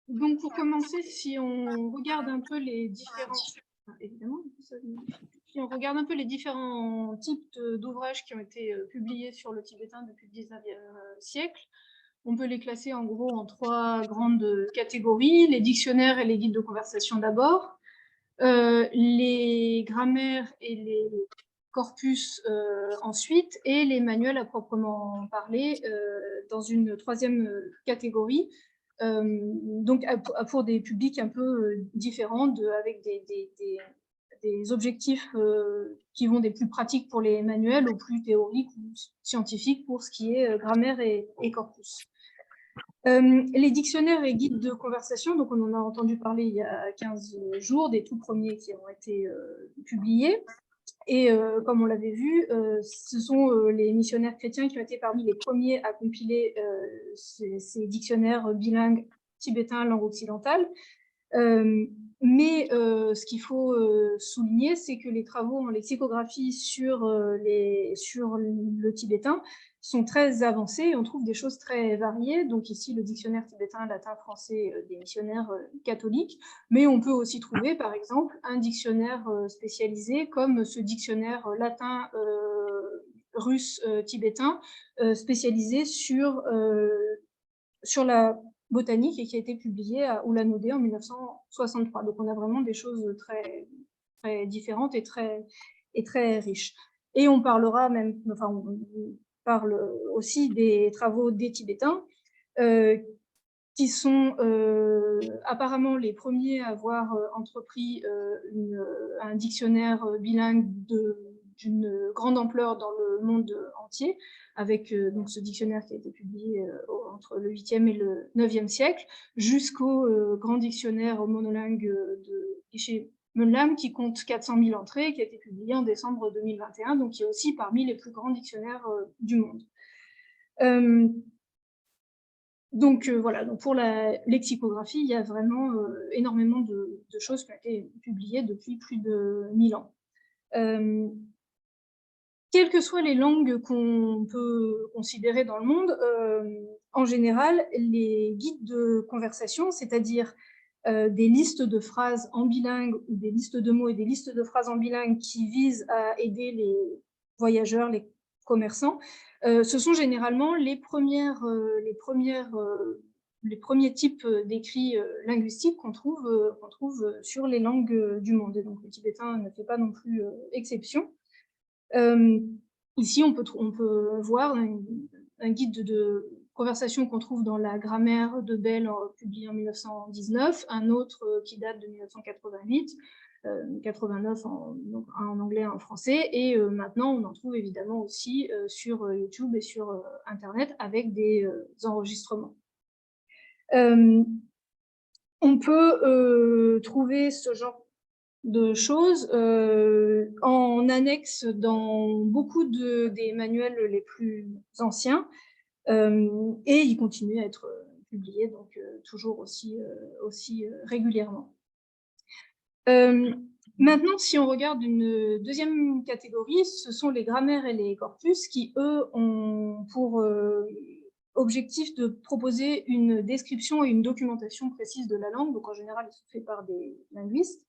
Donc, pour commencer, si on regarde un peu les différents, évidemment, si on regarde un peu les différents types d'ouvrages qui ont été publiés sur le tibétain depuis le 19e siècle, on peut les classer en gros en trois grandes catégories: les dictionnaires et les guides de conversation d'abord, les grammaires et les corpus ensuite, et les manuels à proprement parler dans une troisième catégorie, donc pour des publics un peu différents, avec des objectifs qui vont des plus pratiques pour les manuels aux plus théoriques ou scientifiques pour ce qui est grammaire et corpus. Les dictionnaires et guides de conversation, donc on en a entendu parler il y a 15 jours, des tout premiers qui ont été publiés. Et comme on l'avait vu, ce sont les missionnaires chrétiens qui ont été parmi les premiers à compiler ces dictionnaires bilingues tibétains langue occidentale. Mais ce qu'il faut souligner, c'est que les travaux en lexicographie sur le tibétain sont très avancés et on trouve des choses très variées. Donc ici, le dictionnaire tibétain latin français des missionnaires catholiques, mais on peut aussi trouver, par exemple, un dictionnaire spécialisé comme ce dictionnaire latin russe tibétain spécialisé sur la botanique et qui a été publié à Ulan-Ude en 1963. Donc on a vraiment des choses très, très différentes et très riches. Et on parlera même, enfin on parle aussi des travaux des Tibétains, qui sont apparemment les premiers à avoir entrepris un dictionnaire bilingue d'une grande ampleur dans le monde entier, avec donc ce dictionnaire qui a été publié entre le 8e et le 9e siècle, jusqu'au grand dictionnaire monolingue de Geshe Menlam, qui compte 400 000 entrées, qui a été publié en décembre 2021, donc qui est aussi parmi les plus grands dictionnaires du monde. Donc voilà, donc pour la lexicographie, il y a vraiment énormément de choses qui ont été publiées depuis plus de 1000 ans. Quelles que soient les langues qu'on peut considérer dans le monde, en général, les guides de conversation, c'est-à-dire des listes de phrases en bilingue ou des listes de mots et des listes de phrases en bilingue qui visent à aider les voyageurs, les commerçants, ce sont généralement les premiers types d'écrits linguistiques qu'on trouve sur les langues du monde. Et donc le tibétain ne fait pas non plus exception. Ici, on peut voir un guide de conversation qu'on trouve dans la grammaire de Bell, publié en 1919, un autre qui date de 1988, 89 en anglais et en français, et maintenant on en trouve évidemment aussi sur YouTube et sur Internet avec des enregistrements. On peut trouver ce genre de choses en annexe dans beaucoup des manuels les plus anciens, et ils continuent à être publiés donc toujours aussi régulièrement. Maintenant, si on regarde une deuxième catégorie, ce sont les grammaires et les corpus qui, eux, ont pour objectif de proposer une description et une documentation précise de la langue. Donc, en général, ils sont faits par des linguistes.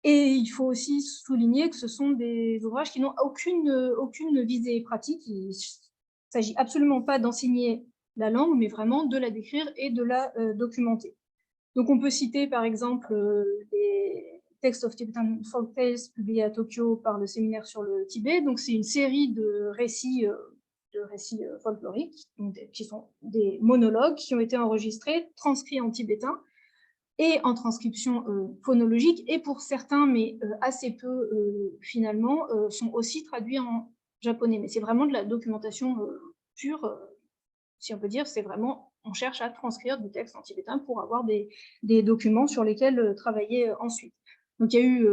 Et il faut aussi souligner que ce sont des ouvrages qui n'ont aucune visée pratique. Il ne s'agit absolument pas d'enseigner la langue, mais vraiment de la décrire et de la documenter. Donc on peut citer par exemple les Texts of Tibetan Folk Tales publiés à Tokyo par le séminaire sur le Tibet. Donc c'est une série de récits folkloriques, qui sont des monologues qui ont été enregistrés, transcrits en tibétain, et en transcription phonologique, et pour certains, mais assez peu finalement, sont aussi traduits en japonais. Mais c'est vraiment de la documentation pure, si on peut dire. C'est vraiment, on cherche à transcrire du texte en tibétain pour avoir des documents sur lesquels travailler ensuite. Donc il y a eu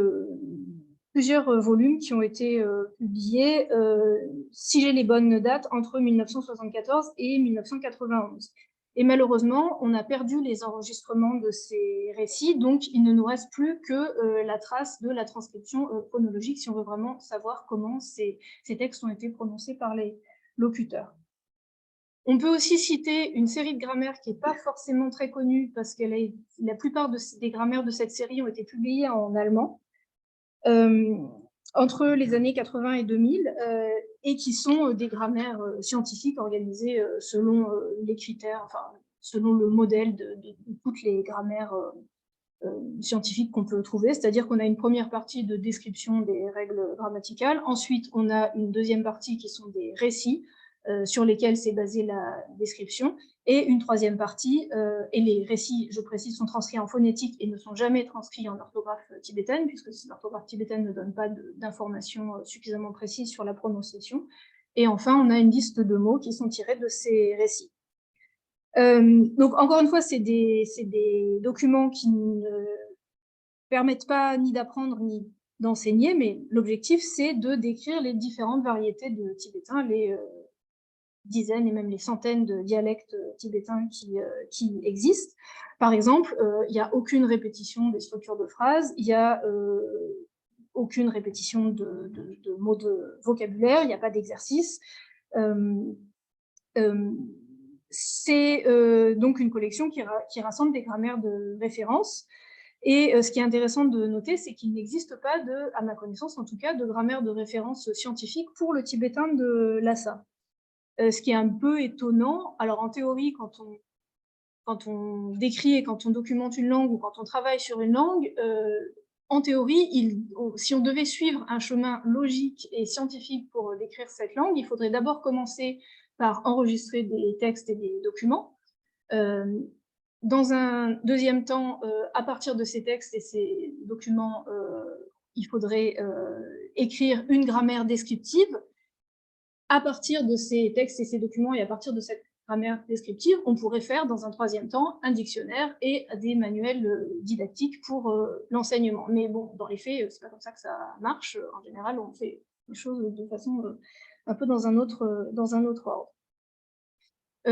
plusieurs volumes qui ont été publiés, si j'ai les bonnes dates, entre 1974 et 1991. Et malheureusement, on a perdu les enregistrements de ces récits, donc il ne nous reste plus que la trace de la transcription phonologique si on veut vraiment savoir comment ces textes ont été prononcés par les locuteurs. On peut aussi citer une série de grammaires qui n'est pas forcément très connue parce que la plupart des grammaires de cette série ont été publiées en allemand entre les années 80 et 2000 et qui sont des grammaires scientifiques organisées selon les critères, enfin, selon le modèle de toutes les grammaires scientifiques qu'on peut trouver, c'est-à-dire qu'on a une première partie de description des règles grammaticales, ensuite on a une deuxième partie qui sont des récits sur lesquels s'est basée la description, et une troisième partie, et les récits, je précise, sont transcrits en phonétique et ne sont jamais transcrits en orthographe tibétaine, puisque l'orthographe tibétaine ne donne pas d'informations suffisamment précises sur la prononciation. Et enfin, on a une liste de mots qui sont tirés de ces récits. Donc, encore une fois, c'est des documents qui ne permettent pas ni d'apprendre ni d'enseigner, mais l'objectif, c'est de décrire les différentes variétés de tibétain, les dizaines et même les centaines de dialectes tibétains qui existent. Par exemple, il n'y a aucune répétition des structures de phrases, il n'y a aucune répétition de mots de vocabulaire, il n'y a pas d'exercice. C'est donc une collection qui rassemble des grammaires de référence. Et ce qui est intéressant de noter, c'est qu'il n'existe pas, à ma connaissance en tout cas, de grammaire de référence scientifique pour le tibétain de Lhasa. Ce qui est un peu étonnant. Alors en théorie, quand on décrit et quand on documente une langue ou quand on travaille sur une langue, en théorie, si on devait suivre un chemin logique et scientifique pour décrire cette langue, il faudrait d'abord commencer par enregistrer des textes et des documents. Dans un deuxième temps, à partir de ces textes et ces documents, il faudrait écrire une grammaire descriptive. À partir de ces textes et ces documents et à partir de cette grammaire descriptive, on pourrait faire dans un troisième temps un dictionnaire et des manuels didactiques pour l'enseignement. Mais bon, dans les faits, c'est pas comme ça que ça marche. En général, on fait les choses de façon un peu dans un autre ordre.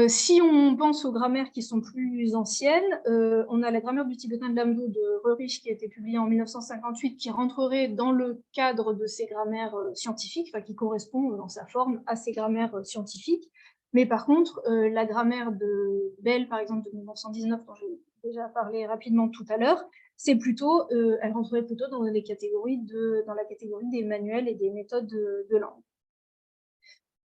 Si on pense aux grammaires qui sont plus anciennes, on a la grammaire du tibétain de Lamdo de Röhrich qui a été publiée en 1958, qui rentrerait dans le cadre de ces grammaires scientifiques, enfin, qui correspond dans sa forme à ces grammaires scientifiques. Mais par contre, la grammaire de Bell, par exemple, de 1919, dont j'ai déjà parlé rapidement tout à l'heure, c'est plutôt, elle rentrerait plutôt dans la catégorie des manuels et des méthodes de langue.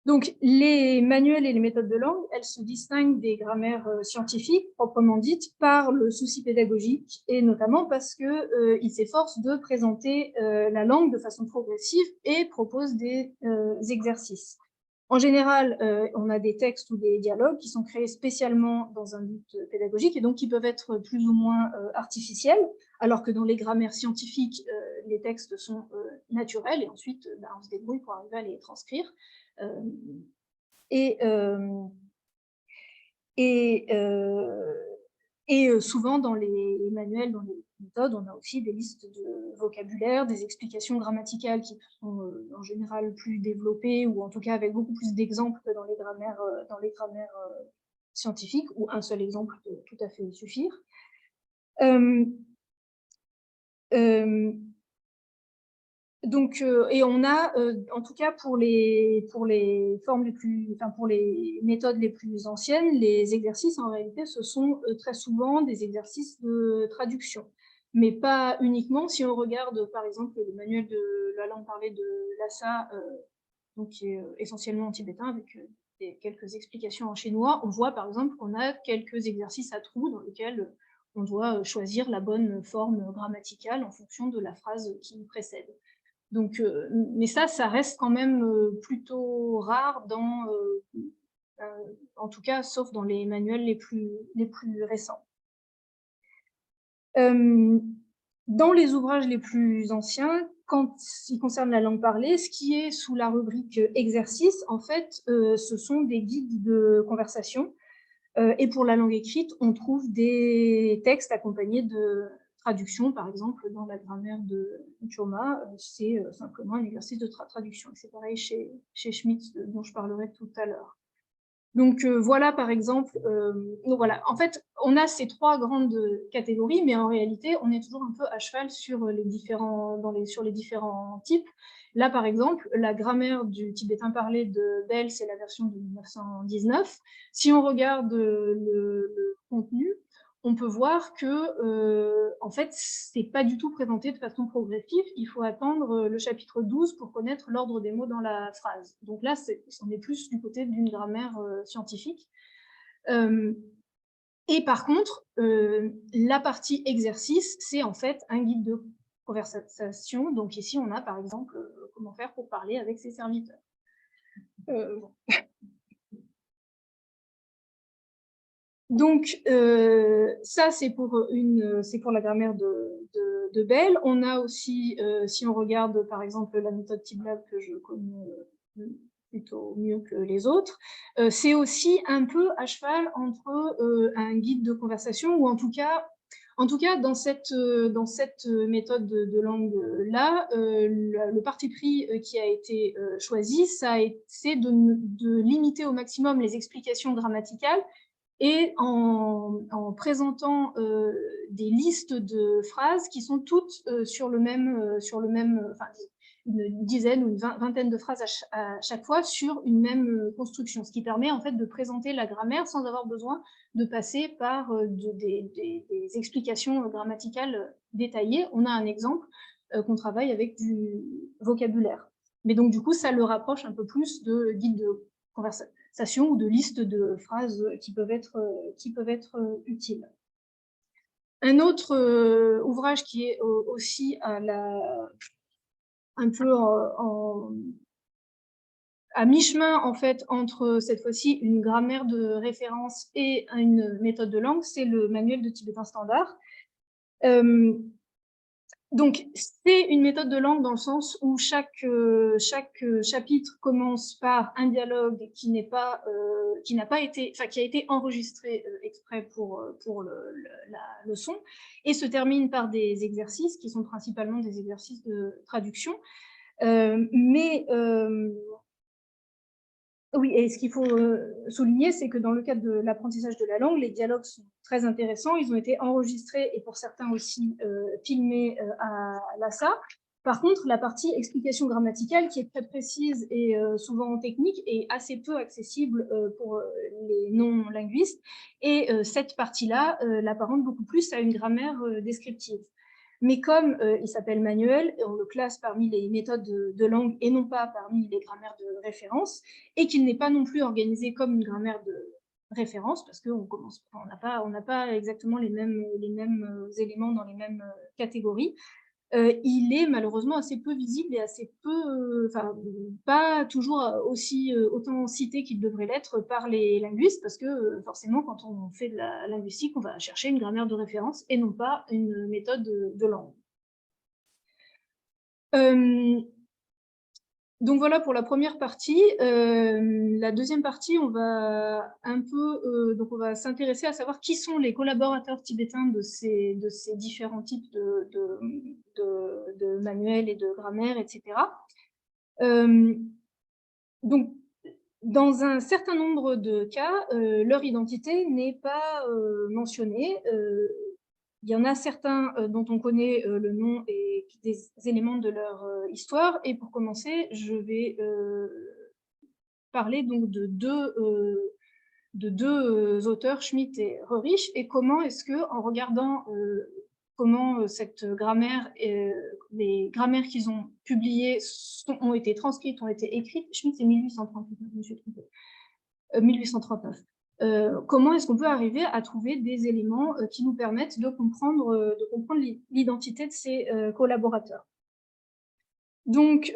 Donc, les manuels et les méthodes de langue, elles se distinguent des grammaires scientifiques, proprement dites, par le souci pédagogique, et notamment parce qu'ils s'efforcent de présenter la langue de façon progressive et proposent des exercices. En général, on a des textes ou des dialogues qui sont créés spécialement dans un but pédagogique et donc qui peuvent être plus ou moins artificiels, alors que dans les grammaires scientifiques, les textes sont naturels et ensuite on se débrouille pour arriver à les transcrire. Et souvent dans les manuels, dans les méthodes, on a aussi des listes de vocabulaire, des explications grammaticales qui sont en général plus développées ou en tout cas avec beaucoup plus d'exemples que dans les grammaires scientifiques, où un seul exemple peut tout à fait suffire. Donc, et on a, en tout cas pour les formes les plus, enfin pour les méthodes les plus anciennes, les exercices en réalité ce sont très souvent des exercices de traduction, mais pas uniquement. Si on regarde par exemple le manuel de la langue parlée de Lhasa, donc qui est essentiellement en tibétain avec quelques explications en chinois, on voit par exemple qu'on a quelques exercices à trous dans lesquels on doit choisir la bonne forme grammaticale en fonction de la phrase qui précède. Donc, mais ça reste quand même plutôt rare en tout cas, sauf dans les manuels les plus récents. Dans les ouvrages les plus anciens, quand il concerne la langue parlée, ce qui est sous la rubrique exercice, en fait, ce sont des guides de conversation. Et pour la langue écrite, on trouve des textes accompagnés de traduction, par exemple, dans la grammaire de Choma, c'est simplement un exercice de traduction. C'est pareil chez Schmitz, dont je parlerai tout à l'heure. Donc voilà, par exemple, donc voilà. En fait, on a ces trois grandes catégories, mais en réalité, on est toujours un peu à cheval sur les différents types. Là, par exemple, la grammaire du tibétain parlé de Bell, c'est la version de 1919. Si on regarde le contenu, on peut voir que, en fait, c'est pas du tout présenté de façon progressive. Il faut attendre le chapitre 12 pour connaître l'ordre des mots dans la phrase. Donc là, on est plus du côté d'une grammaire scientifique. Et par contre, la partie exercice, c'est en fait un guide de conversation. Donc ici, on a par exemple comment faire pour parler avec ses serviteurs. Bon. Donc, ça, c'est pour la grammaire de Bell. On a aussi, si on regarde par exemple la méthode TibLab que je connais plutôt mieux que les autres, c'est aussi un peu à cheval entre un guide de conversation, ou en tout cas dans cette méthode de langue-là, le parti pris qui a été choisi, c'est de limiter au maximum les explications grammaticales, et en présentant des listes de phrases qui sont toutes sur le même, enfin, une dizaine ou une vingtaine de phrases à chaque fois sur une même construction, ce qui permet en fait de présenter la grammaire sans avoir besoin de passer par des explications grammaticales détaillées. On a un exemple qu'on travaille avec du vocabulaire. Mais donc du coup, ça le rapproche un peu plus de guide de conversation ou de listes de phrases qui peuvent être utiles. Un autre ouvrage qui est aussi un peu à mi-chemin en fait entre cette fois-ci une grammaire de référence et une méthode de langue, c'est le manuel de tibétain standard. Donc, c'est une méthode de langue dans le sens où chaque chapitre commence par un dialogue qui a été enregistré exprès pour la leçon, et se termine par des exercices qui sont principalement des exercices de traduction. Oui, et ce qu'il faut souligner, c'est que dans le cadre de l'apprentissage de la langue, les dialogues sont très intéressants. Ils ont été enregistrés et pour certains aussi filmés à l'ASA. Par contre, la partie explication grammaticale, qui est très précise et souvent technique, est assez peu accessible pour les non-linguistes. Et cette partie-là l'apparente beaucoup plus à une grammaire descriptive. Mais comme il s'appelle manuel, on le classe parmi les méthodes de langue et non pas parmi les grammaires de référence, et qu'il n'est pas non plus organisé comme une grammaire de référence, parce qu'on n'a pas exactement les mêmes éléments dans les mêmes catégories. Il est malheureusement assez peu visible et assez peu, pas toujours autant cité qu'il devrait l'être par les linguistes, parce que forcément, quand on fait de la linguistique, on va chercher une grammaire de référence et non pas une méthode de langue. Donc voilà pour la première partie. La deuxième partie, on va donc on va s'intéresser à savoir qui sont les collaborateurs tibétains de ces différents types de manuels et de grammaire, etc. Donc, dans un certain nombre de cas, leur identité n'est pas mentionnée. Il y en a certains dont on connaît le nom et des éléments de leur histoire. Et pour commencer, je vais parler donc de deux auteurs, Schmitt et Röhrich, et comment est-ce que, en regardant comment cette grammaire, les grammaires qu'ils ont publiées ont été transcrites, ont été écrites. Schmitt, c'est 1839, je me suis trompée. 1839. Comment est-ce qu'on peut arriver à trouver des éléments qui nous permettent de comprendre l'identité de ces collaborateurs. Donc,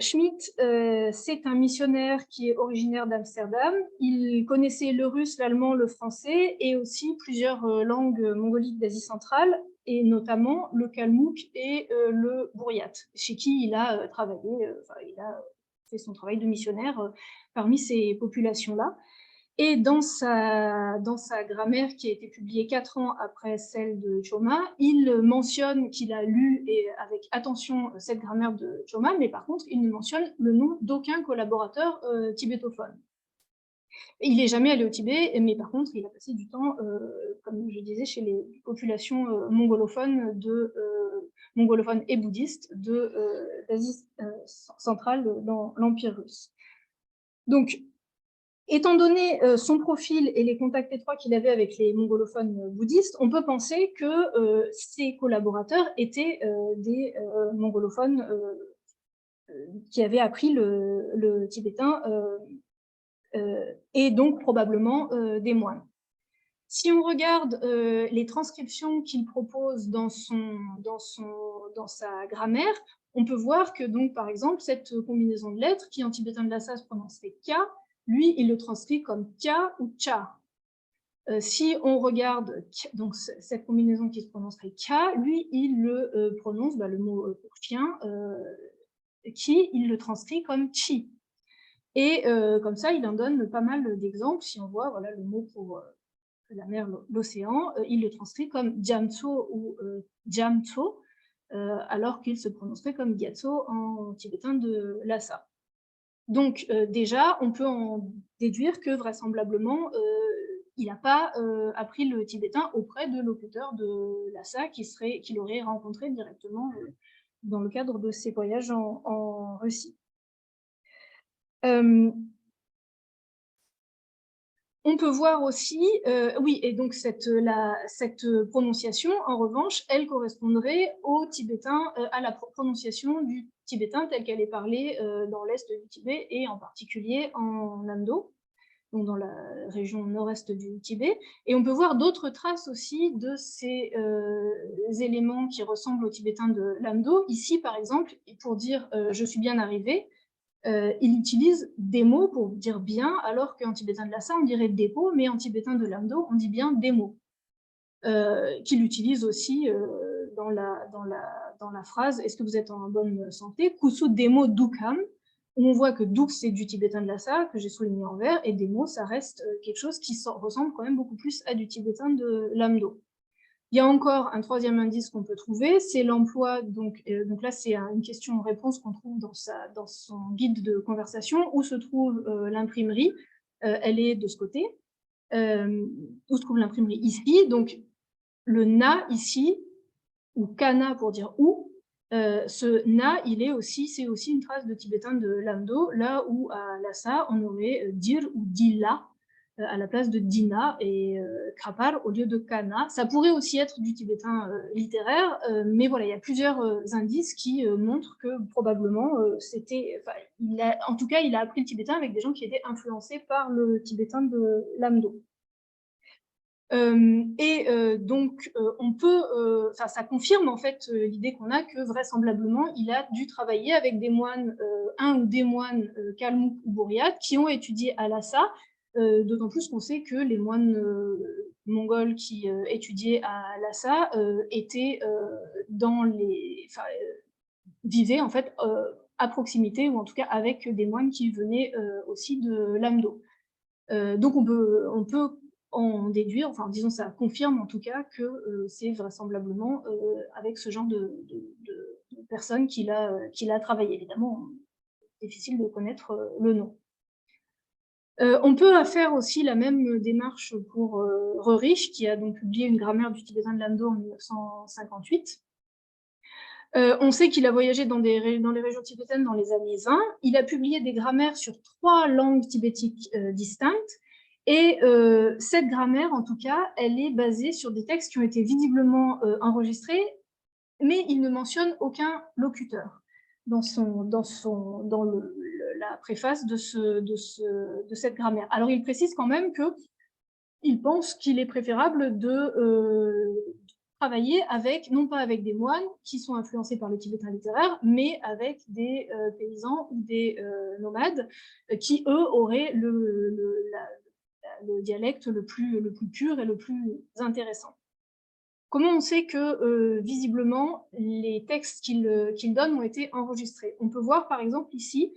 Schmitt, c'est un missionnaire qui est originaire d'Amsterdam. Il connaissait le russe, l'allemand, le français et aussi plusieurs langues mongoliques d'Asie centrale, et notamment le kalmouk et le bouriat, chez qui il a travaillé, il a fait son travail de missionnaire parmi ces populations-là. Et dans sa grammaire, qui a été publiée 4 ans après celle de Choma, il mentionne qu'il a lu avec attention cette grammaire de Choma, mais par contre, il ne mentionne le nom d'aucun collaborateur tibétophone. Il n'est jamais allé au Tibet, mais par contre, il a passé du temps, comme je disais, chez les populations mongolophones de mongolophones et bouddhistes d'Asie centrale dans l'Empire russe. Donc, étant donné son profil et les contacts étroits qu'il avait avec les mongolophones bouddhistes, on peut penser que ses collaborateurs étaient des mongolophones qui avaient appris le tibétain et donc probablement des moines. Si on regarde les transcriptions qu'il propose dans sa grammaire, on peut voir que, donc, par exemple, cette combinaison de lettres, qui en tibétain de Lhasa se prononcerait K, lui, il le transcrit comme Kya ou Cha. Si on regarde donc, cette combinaison qui se prononcerait K, lui, il le prononce, le mot pour chien, Ki, il le transcrit comme Chi. Et comme ça, il en donne pas mal d'exemples. Si on voit voilà, le mot pour la mer, l'océan, il le transcrit comme Jiamtso ou Jiamtso, alors qu'il se prononcerait comme Gyatso en tibétain de Lhasa. Donc déjà, on peut en déduire que vraisemblablement, il n'a pas appris le tibétain auprès de locuteurs de Lhasa qu'il aurait rencontré directement dans le cadre de ses voyages en Russie. On peut voir aussi, oui, et donc cette prononciation, en revanche, elle correspondrait au tibétain, à la prononciation du tibétain telle qu'elle est parlée dans l'est du Tibet et en particulier en Amdo, donc dans la région nord-est du Tibet. Et on peut voir d'autres traces aussi de ces éléments qui ressemblent au tibétain de l'Amdo. Ici, par exemple, pour dire « je suis bien arrivé », il utilise des mots pour dire bien, alors qu'en tibétain de Lhasa, on dirait dépôt, mais en tibétain de l'Amdo, on dit bien des mots. Qu'il utilise aussi dans la phrase « Est-ce que vous êtes en bonne santé ?» Kusu demo dukam, où on voit que duk, c'est du tibétain de Lhasa, que j'ai souligné en vert, et demo, ça reste quelque chose qui ressemble quand même beaucoup plus à du tibétain de l'Amdo. Il y a encore un troisième indice qu'on peut trouver, c'est l'emploi, donc là c'est une question-réponse qu'on trouve dans son guide de conversation, où se trouve l'imprimerie, elle est de ce côté, où se trouve l'imprimerie ici, donc le na ici, ou kana pour dire où, ce na, c'est aussi une trace de tibétain de l'Amdo, là où à Lhasa on aurait dir ou dila, à la place de dina, et krapar au lieu de kana. Ça pourrait aussi être du tibétain littéraire, mais voilà, il y a plusieurs indices qui montrent que probablement en tout cas, il a appris le tibétain avec des gens qui étaient influencés par le tibétain de l'Amdo. Donc, on peut, ça confirme en fait l'idée qu'on a que vraisemblablement, il a dû travailler avec des moines, un ou des moines kalmouk ou bouriates qui ont étudié à Lhasa, d'autant plus qu'on sait que les moines mongols qui étudiaient à Lhasa étaient vivaient en fait à proximité, ou en tout cas avec des moines qui venaient aussi de l'Amdo. Donc on peut en déduire, enfin disons ça confirme en tout cas que c'est vraisemblablement avec ce genre de personnes qu'il a travaillé. Évidemment, difficile de connaître le nom. On peut faire aussi la même démarche pour Röhrich, qui a donc publié une grammaire du tibétain de l'Amdo en 1958. On sait qu'il a voyagé dans les régions tibétaines dans les années 20. Il a publié des grammaires sur 3 langues tibétiques distinctes. Et cette grammaire, en tout cas, elle est basée sur des textes qui ont été visiblement enregistrés, mais il ne mentionne aucun locuteur dans la préface de cette grammaire. Alors, il précise quand même qu'il pense qu'il est préférable de travailler non pas avec des moines qui sont influencés par le tibétain littéraire, mais avec des paysans ou des nomades qui, eux, auraient le dialecte le plus pur et le plus intéressant. Comment on sait que, visiblement, les textes qu'il donne ont été enregistrés? On peut voir, par exemple, ici,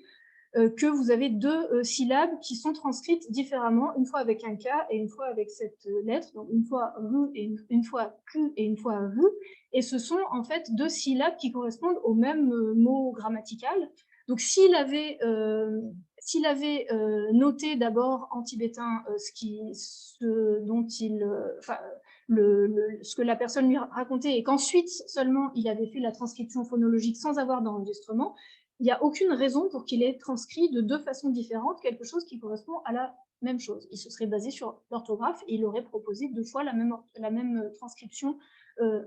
que vous avez 2 syllabes qui sont transcrites différemment, une fois avec un K et une fois avec cette lettre, donc une fois RU et une fois Q et une fois RU, et ce sont en fait 2 syllabes qui correspondent au même mot grammatical. Donc s'il avait noté d'abord en tibétain ce dont il ce que la personne lui racontait et qu'ensuite seulement il avait fait la transcription phonologique sans avoir d'enregistrement, il n'y a aucune raison pour qu'il ait transcrit de deux façons différentes quelque chose qui correspond à la même chose. Il se serait basé sur l'orthographe et il aurait proposé deux fois la même transcription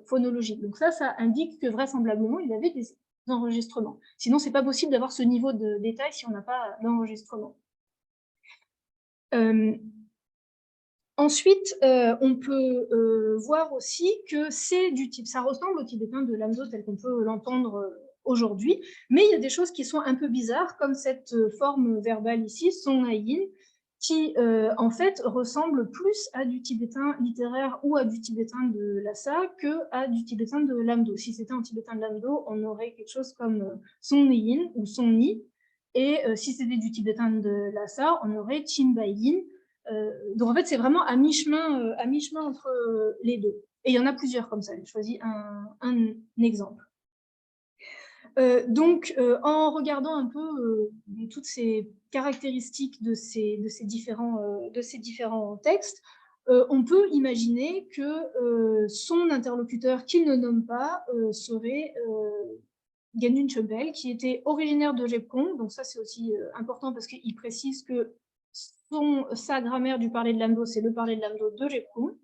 phonologique. Donc ça indique que vraisemblablement, il avait des enregistrements. Sinon, ce n'est pas possible d'avoir ce niveau de détail si on n'a pas d'enregistrement. Ensuite, on peut voir aussi que c'est du type, ça ressemble au tibétain de Lamdo tel qu'on peut l'entendre aujourd'hui, mais il y a des choses qui sont un peu bizarres, comme cette forme verbale ici, Songayin, qui en fait ressemble plus à du tibétain littéraire ou à du tibétain de Lhasa que à du tibétain de Lamdo. Si c'était un tibétain de Lamdo, on aurait quelque chose comme Songayin ou Songni, et si c'était du tibétain de Lhasa, on aurait Chimbayin. Donc en fait, c'est vraiment à mi-chemin entre les deux. Et il y en a plusieurs comme ça. J'ai choisi un exemple. Donc, en regardant un peu toutes ces caractéristiques de ces différents textes, on peut imaginer que son interlocuteur, qu'il ne nomme pas, serait Genjun Chöbel, qui était originaire de Jepkong. Donc ça, c'est aussi important parce qu'il précise que sa grammaire du parler de Lamdo, c'est le parler de Lamdo de Jepkong.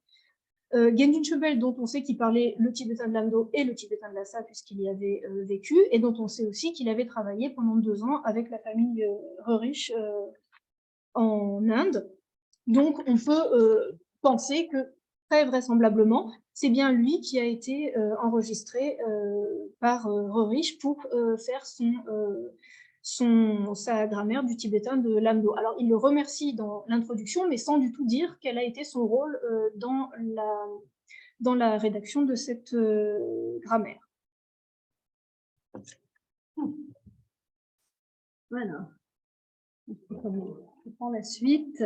Genjun Chöbel, dont on sait qu'il parlait le tibétain de Lamdo et le tibétain de Lhasa, puisqu'il y avait vécu, et dont on sait aussi qu'il avait travaillé pendant 2 ans avec la famille Rörisch en Inde. Donc, on peut penser que, très vraisemblablement, c'est bien lui qui a été enregistré par Rörisch pour faire sa grammaire du tibétain de Lamdo. Alors, il le remercie dans l'introduction, mais sans du tout dire quel a été son rôle dans la rédaction de cette grammaire. Voilà. Je prends la suite.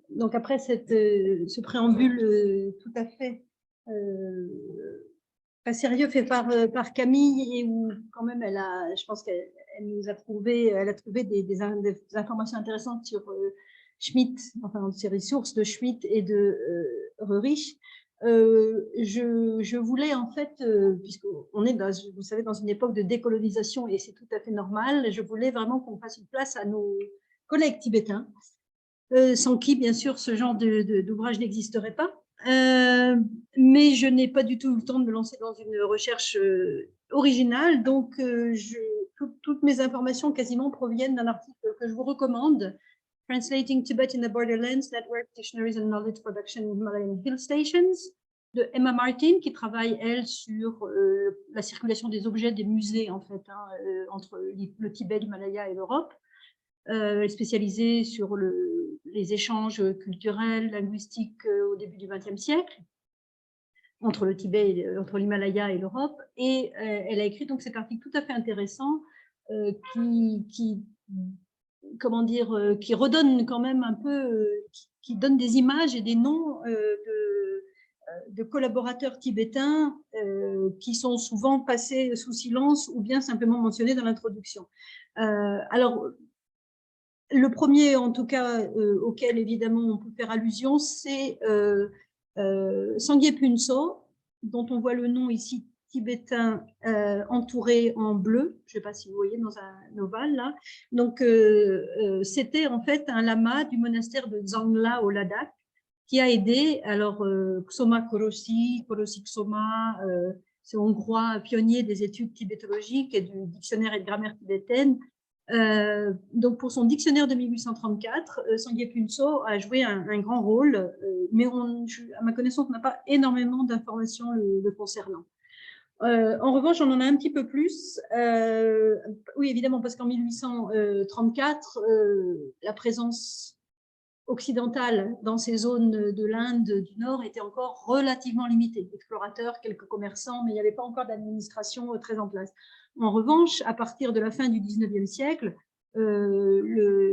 Donc après ce préambule tout à fait très sérieux fait par Camille, et où quand même je pense qu'elle nous a trouvé, elle a trouvé des informations intéressantes sur Schmitt, enfin sur les sources de Schmitt et de Rörisch. Je voulais en fait, puisqu'on est vous savez, dans une époque de décolonisation et c'est tout à fait normal, je voulais vraiment qu'on fasse une place à nos collègues tibétains, sans qui bien sûr ce genre d'ouvrage n'existerait pas. Mais je n'ai pas du tout eu le temps de me lancer dans une recherche originale, donc toutes mes informations quasiment proviennent d'un article que je vous recommande, Translating Tibet in the Borderlands, Network Dictionaries and Knowledge Production in Himalayan Hill Stations, de Emma Martin, qui travaille, elle, sur la circulation des objets des musées, en fait, entre le Tibet, l'Himalaya et l'Europe. Elle est spécialisée sur les échanges culturels, linguistiques au début du XXe siècle, entre le Tibet, entre l'Himalaya et l'Europe. Et elle a écrit donc cet article tout à fait intéressant qui redonne quand même un peu, qui donne des images et des noms de collaborateurs tibétains qui sont souvent passés sous silence ou bien simplement mentionnés dans l'introduction. Alors, le premier, en tout cas, auquel évidemment on peut faire allusion, c'est Sangye Punso, dont on voit le nom ici tibétain entouré en bleu. Je ne sais pas si vous voyez dans un ovale là. Donc, c'était en fait un lama du monastère de Dzangla au Ladakh qui a aidé, alors Ksoma Korosi Ksoma, c'est hongrois pionnier des études tibétologiques et du dictionnaire et de grammaire tibétaine. Donc pour son dictionnaire de 1834, Sangye Punso a joué un grand rôle, mais à ma connaissance, on n'a pas énormément d'informations le concernant. En revanche, on en a un petit peu plus. Oui, évidemment, parce qu'en 1834, la présence occidentale dans ces zones de l'Inde du Nord était encore relativement limitée. Explorateurs, quelques commerçants, mais il n'y avait pas encore d'administration très en place. En revanche, à partir de la fin du XIXe siècle, la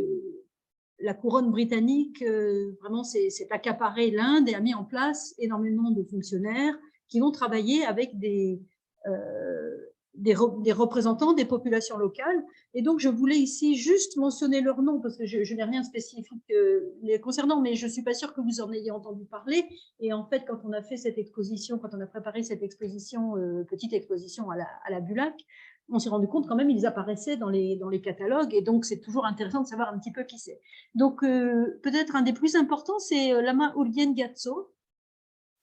couronne britannique vraiment s'est accaparée l'Inde et a mis en place énormément de fonctionnaires qui vont travailler avec des représentants des populations locales. Et donc, je voulais ici juste mentionner leur nom parce que je n'ai rien de spécifique les concernant, mais je ne suis pas sûre que vous en ayez entendu parler. Et en fait, quand on a fait cette exposition, quand on a préparé cette exposition, petite exposition à la Bulac, on s'est rendu compte quand même ils apparaissaient dans les catalogues. Et donc, c'est toujours intéressant de savoir un petit peu qui c'est. Donc, peut-être un des plus importants, c'est Lama Urgyen Gyatso,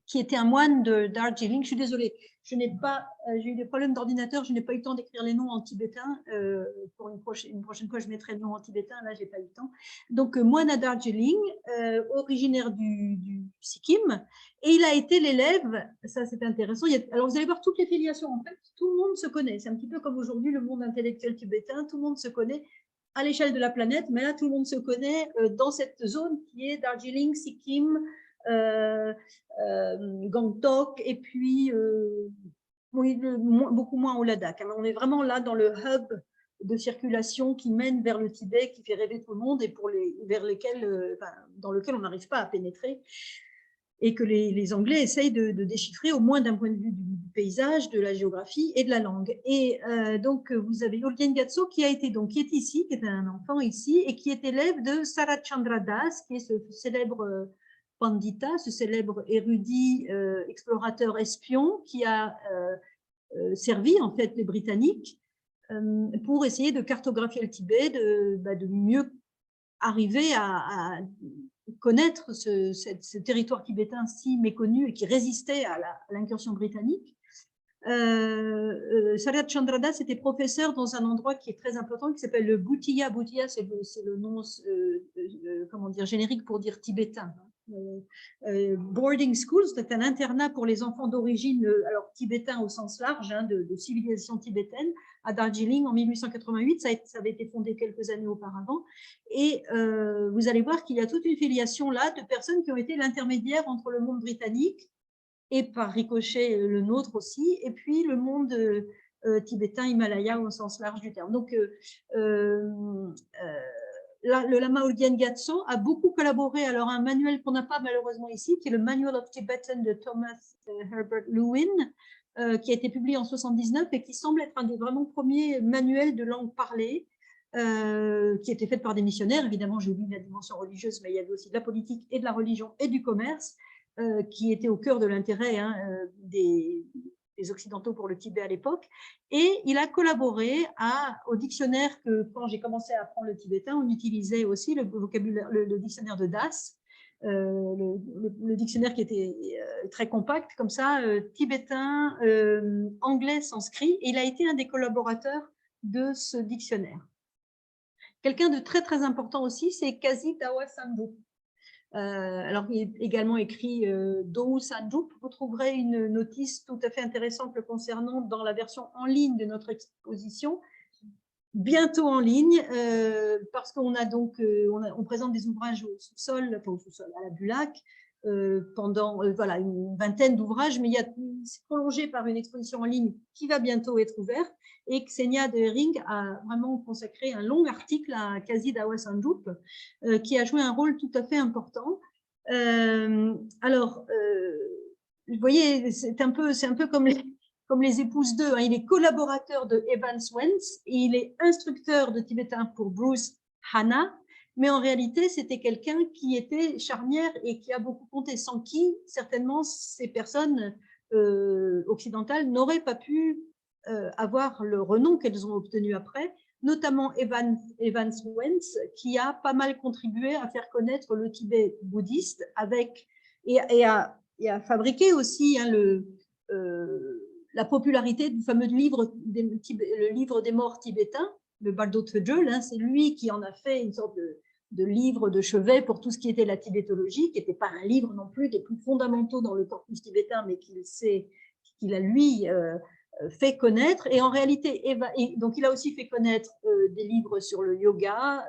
qui était un moine de Darjeeling. Je suis désolée, j'ai eu des problèmes d'ordinateur, je n'ai pas eu le temps d'écrire les noms en tibétain. Pour une prochaine fois, je mettrai le nom en tibétain, là, je n'ai pas eu le temps. Donc, moine à Darjeeling, originaire du Sikkim, et il a été l'élève, ça c'est intéressant, alors vous allez voir toutes les filiations, en fait, tout le monde se connaît, c'est un petit peu comme aujourd'hui le monde intellectuel tibétain, tout le monde se connaît à l'échelle de la planète, mais là, tout le monde se connaît dans cette zone qui est Darjeeling, Sikkim, Gangtok, et puis oui, beaucoup moins au Ladakh. On est vraiment là dans le hub de circulation qui mène vers le Tibet, qui fait rêver tout le monde et dans lequel on n'arrive pas à pénétrer, et que les Anglais essayent de déchiffrer, au moins d'un point de vue du paysage, de la géographie et de la langue. Et donc, vous avez Urgyen Gyatso qui est ici, qui est un enfant ici, et qui est élève de Sarat Chandra Das, qui est ce célèbre Pandita, ce célèbre érudit explorateur espion qui a servi en fait les Britanniques pour essayer de cartographier le Tibet, de mieux arriver à connaître ce territoire tibétain si méconnu et qui résistait à l'incursion britannique. Sarat Chandra Das était professeur dans un endroit qui est très important, qui s'appelle le Bhutia. Bhutia, c'est le nom comment dire, générique pour dire tibétain. Boarding school, c'est un internat pour les enfants d'origine, alors tibétain au sens large, de civilisation tibétaine, à Darjeeling en 1888. Ça avait été fondé quelques années auparavant. Et vous allez voir qu'il y a toute une filiation là de personnes qui ont été l'intermédiaire entre le monde britannique et par ricochet le nôtre aussi, et puis le monde tibétain, himalaya au sens large du terme. Donc, le Lama Urgyen Gyatso a beaucoup collaboré. Alors, un manuel qu'on n'a pas malheureusement ici, qui est le Manual of Tibetan de Thomas Herbert Lewin, qui a été publié en 1979 et qui semble être un des vraiment premiers manuels de langue parlée, qui était fait par des missionnaires. Évidemment, j'ai oublié la dimension religieuse, mais il y avait aussi de la politique et de la religion et du commerce, qui était au cœur de l'intérêt des Occidentaux pour le Tibet à l'époque. Et il a collaboré au dictionnaire que, quand j'ai commencé à apprendre le tibétain, on utilisait aussi le vocabulaire, le dictionnaire de Das, le dictionnaire qui était très compact, comme ça, tibétain, anglais, sanskrit. Et il a été un des collaborateurs de ce dictionnaire. Quelqu'un de très, très important aussi, c'est Kazi Dawa Sandrup. Alors, il est également écrit Dowu Sandrup. Vous trouverez une notice tout à fait intéressante le concernant dans la version en ligne de notre exposition, bientôt en ligne, parce qu'on a donc, on présente des ouvrages au sous-sol, pas au sous-sol, à la Bulac, pendant voilà, une vingtaine d'ouvrages, mais c'est prolongé par une exposition en ligne qui va bientôt être ouverte. Et Ksenia de Hering a vraiment consacré un long article à Kazi Dawa Sandrup, qui a joué un rôle tout à fait important. Alors, vous voyez, c'est un peu comme les épouses d'eux. Il est collaborateur de Evan Swens et il est instructeur de tibétain pour Bruce Hanna. Mais en réalité, c'était quelqu'un qui était charnière et qui a beaucoup compté, sans qui, certainement, ces personnes occidentales n'auraient pas pu avoir le renom qu'elles ont obtenu après, notamment Evan Swens, qui a pas mal contribué à faire connaître le Tibet bouddhiste et à fabriquer aussi la popularité du fameux livre des morts tibétains, le Bardo Tsedjol. C'est lui qui en a fait une sorte de livre de chevet pour tout ce qui était la tibétologie, qui n'était pas un livre non plus des plus fondamentaux dans le corpus tibétain, mais qu'il a lui fait connaître. Et en réalité, donc il a aussi fait connaître des livres sur le yoga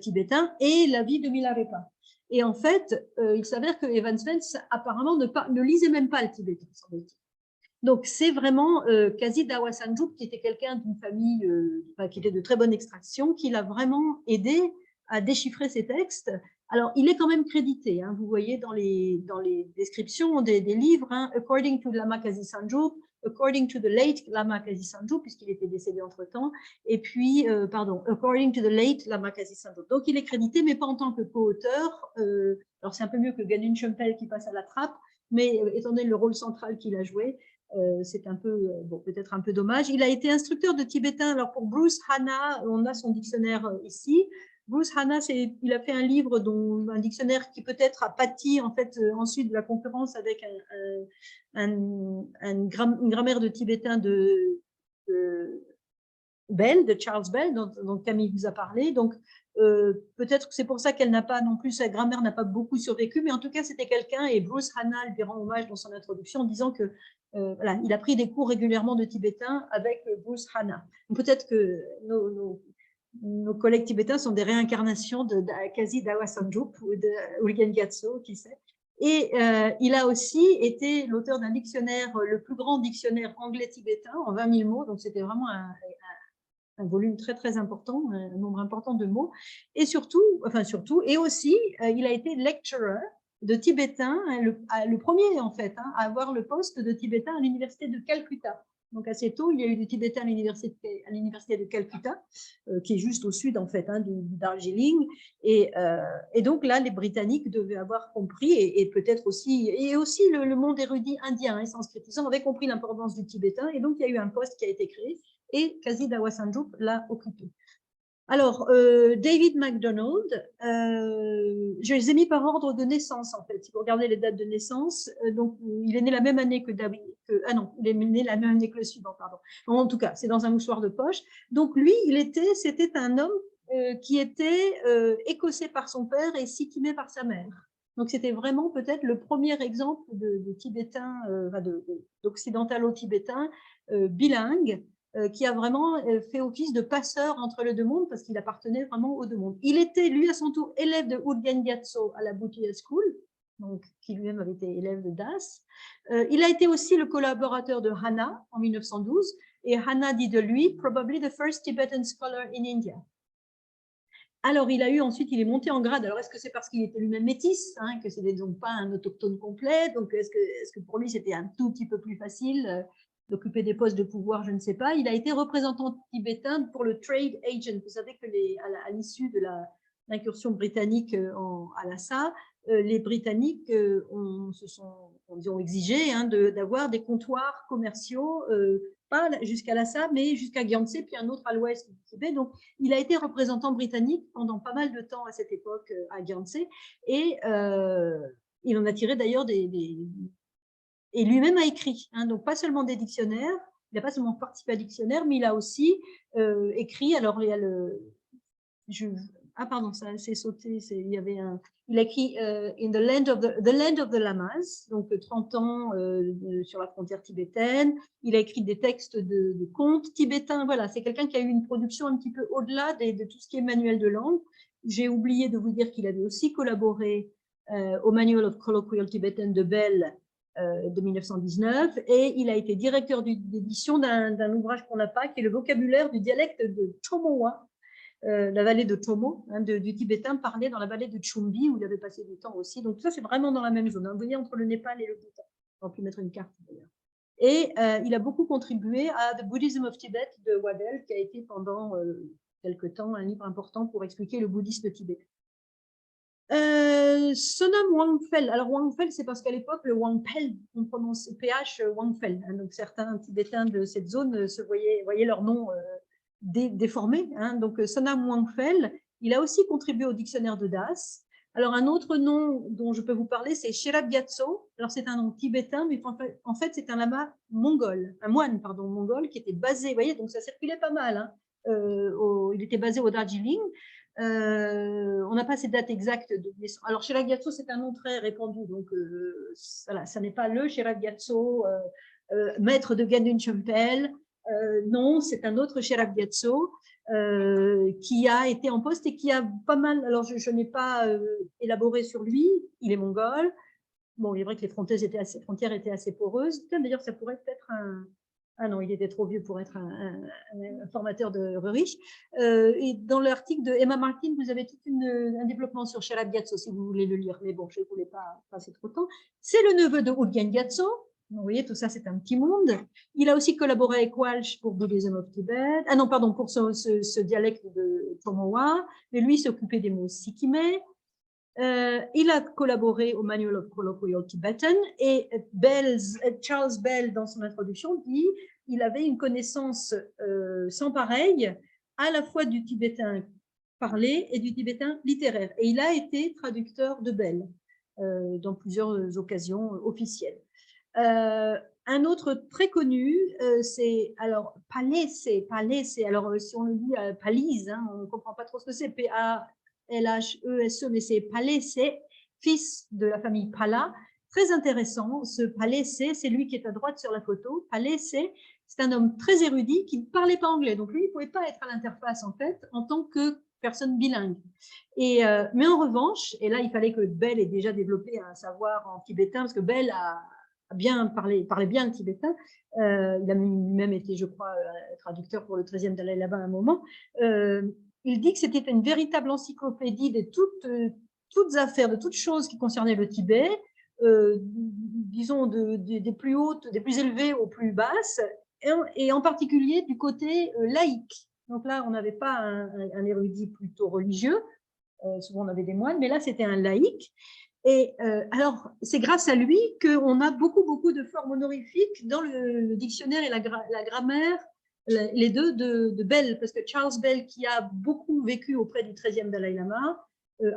tibétain et la vie de Milarepa. Et en fait, il s'avère que Evan Swens apparemment ne lisait même pas le tibétain, semble-t-il. Donc, c'est vraiment Kazi Dawa Sandrup, qui était quelqu'un d'une famille qui était de très bonne extraction, qui l'a vraiment aidé à déchiffrer ces textes Alors, il est quand même crédité, hein, vous voyez dans les descriptions des livres, hein, according to Lama Kazi Sanjub, according to the late Lama Kazi Sanjub, puisqu'il était décédé entre-temps, et puis, pardon, according to the late Lama Kazi Sanjub. Donc, il est crédité, mais pas en tant que co-auteur. Alors, c'est un peu mieux que Ganin Champel qui passe à la trappe, mais étant donné le rôle central qu'il a joué, c'est un peu, bon, peut-être un peu dommage. Il a été instructeur de tibétain. Alors, pour Bruce Hanna, on a son dictionnaire ici. Bruce Hanna, il a fait un livre, un dictionnaire qui peut-être a pâti en fait, ensuite de la concurrence avec une grammaire de tibétain de Bell, de Charles Bell, dont Camille vous a parlé. Donc, peut-être que c'est pour ça qu'elle n'a pas non plus, sa grammaire n'a pas beaucoup survécu, mais en tout cas, c'était quelqu'un, et Bruce Hanna lui rend hommage dans son introduction en disant que voilà, il a pris des cours régulièrement de tibétain avec Bruce Hanna. Peut-être que nos collègues tibétains sont des réincarnations de Kazi Dawa Sanjub ou de Ulgen Gyatso, qui sait. Et il a aussi été l'auteur d'un dictionnaire, le plus grand dictionnaire anglais-tibétain, en 20 000 mots, donc c'était vraiment un volume très très important, un nombre important de mots. Et surtout, et aussi, il a été lecturer de tibétain, le premier en fait, hein, à avoir le poste de tibétain à l'université de Calcutta. Donc assez tôt, il y a eu du tibétain à l'université de Calcutta, qui est juste au sud en fait, hein, du Darjeeling. Et donc là, les Britanniques devaient avoir compris, et peut-être aussi, le monde érudit indien et sanskritisant avait compris l'importance du tibétain. Et donc il y a eu un poste qui a été créé, et Kazi Dawa Sanjub l'a occupé. Alors, David MacDonald, je les ai mis par ordre de naissance, en fait. Si vous regardez les dates de naissance, donc il est né la même année que David, il est né la même année que le suivant, pardon. En tout cas, c'est dans un mouchoir de poche. Donc lui, c'était un homme qui était écossais par son père et sikimé par sa mère. Donc c'était vraiment peut-être le premier exemple de tibétain, d'occidentalo-tibétain bilingue, qui a vraiment fait office de passeur entre les deux mondes, parce qu'il appartenait vraiment aux deux mondes. Il était, lui, à son tour, élève de Udgen Gyatso à la Bhutia School, donc, qui lui-même avait été élève de Das. Il a été aussi le collaborateur de Hanna en 1912, et Hanna dit de lui « probably the first Tibetan scholar in India ». Alors, il est monté en grade. Alors, est-ce que c'est parce qu'il était lui-même métis, hein, que c'était donc pas un autochtone complet? Donc, est-ce que pour lui, c'était un tout petit peu plus facile d'occuper des postes de pouvoir? Je ne sais pas. Il a été représentant tibétain pour le Trade Agent. Vous savez que à l'issue de l'incursion britannique à Lhasa, les Britanniques ont exigé, hein, d'avoir des comptoirs commerciaux, pas jusqu'à Lhasa, mais jusqu'à Gyantse, puis un autre à l'ouest du Tibet. Donc, il a été représentant britannique pendant pas mal de temps à cette époque à Gyantse, et il en a tiré d'ailleurs et lui-même a écrit, hein, donc pas seulement des dictionnaires, il n'a pas seulement participé à des dictionnaires, mais il a aussi écrit, alors il y a pardon, ça s'est sauté, il a écrit In the Land of the Lamas, donc 30 ans sur la frontière tibétaine. Il a écrit des textes de contes tibétains. Voilà, c'est quelqu'un qui a eu une production un petit peu au-delà de tout ce qui est manuel de langue. J'ai oublié de vous dire qu'il avait aussi collaboré au Manual of Colloquial Tibetan de Bell de 1919, et il a été directeur d'édition d'un ouvrage qu'on n'a pas, qui est le vocabulaire du dialecte de Chomowa, la vallée de Chomo, hein, du tibétain parlé dans la vallée de Chumbi, où il avait passé du temps aussi. Donc ça, c'est vraiment dans la même zone, hein. Vous voyez, entre le Népal et le Bhoutan. On peut mettre une carte d'ailleurs. Et il a beaucoup contribué à The Buddhism of Tibet de Waddell, qui a été pendant quelque temps un livre important pour expliquer le bouddhisme tibétain. Sonam Wangfel. Alors Wangfel, c'est parce qu'à l'époque, le Wangpel, on prononce PH Wangfel. Hein, donc certains Tibétains de cette zone voyaient leur nom déformé. Hein, donc Sonam Wangfel, il a aussi contribué au dictionnaire de Das. Alors un autre nom dont je peux vous parler, c'est Sherab Gyatso. Alors c'est un nom tibétain, mais en fait c'est un lama mongol, un moine pardon mongol qui était basé, vous voyez, donc ça circulait pas mal. Hein, il était basé au Darjeeling. On n'a pas ces dates exactes de naissance. Alors, Sherab Gyatso, c'est un nom très répandu, donc voilà, ça n'est pas le Sherab Gyatso, maître de Ganin Champel. Non, c'est un autre Sherab Gyatso qui a été en poste et qui a pas mal. Alors, je n'ai pas élaboré sur lui. Il est mongol. Bon, il est vrai que les frontières étaient assez poreuses. D'ailleurs, ça pourrait être Ah non, il était trop vieux pour être un formateur de riche. Et dans l'article de Emma Martin, vous avez tout un développement sur Sherab Gatso, si vous voulez le lire. Mais bon, je ne voulais pas passer trop de temps. C'est le neveu de Udgen Gatso. Vous voyez, tout ça, c'est un petit monde. Il a aussi collaboré avec Walsh pour Buddhism of Tibet. Ah non, pardon, pour ce dialecte de Tomowa. Mais lui, il s'occupait des mots sikime. Il a collaboré au Manual of Colloquial Tibetan et Charles Bell, dans son introduction, dit qu'il avait une connaissance sans pareille à la fois du tibétain parlé et du tibétain littéraire. Et il a été traducteur de Bell dans plusieurs occasions officielles. Un autre très connu, c'est alors Palese. Alors si on le dit Palise, hein, on ne comprend pas trop ce que c'est, P-A-L-H-E-S-E, mais c'est Palese, fils de la famille Pala. Très intéressant, ce Palese, c'est lui qui est à droite sur la photo. Palese, c'est un homme très érudit qui ne parlait pas anglais, donc lui, il ne pouvait pas être à l'interface en fait, en tant que personne bilingue. Mais en revanche, et là, il fallait que Bell ait déjà développé un savoir en tibétain, parce que Bell parlait bien le tibétain. Il a même été, je crois, traducteur pour le 13e Dalai Lama à un moment. Il dit que c'était une véritable encyclopédie de toutes affaires, de toutes choses qui concernaient le Tibet, disons des plus hautes, des plus élevées aux plus basses, et en particulier du côté laïque. Donc là, on n'avait pas un érudit plutôt religieux, souvent on avait des moines, mais là c'était un laïque. Et alors, c'est grâce à lui qu'on a beaucoup de formes honorifiques dans le dictionnaire et la grammaire, les deux de Bell, parce que Charles Bell, qui a beaucoup vécu auprès du 13e Dalai Lama,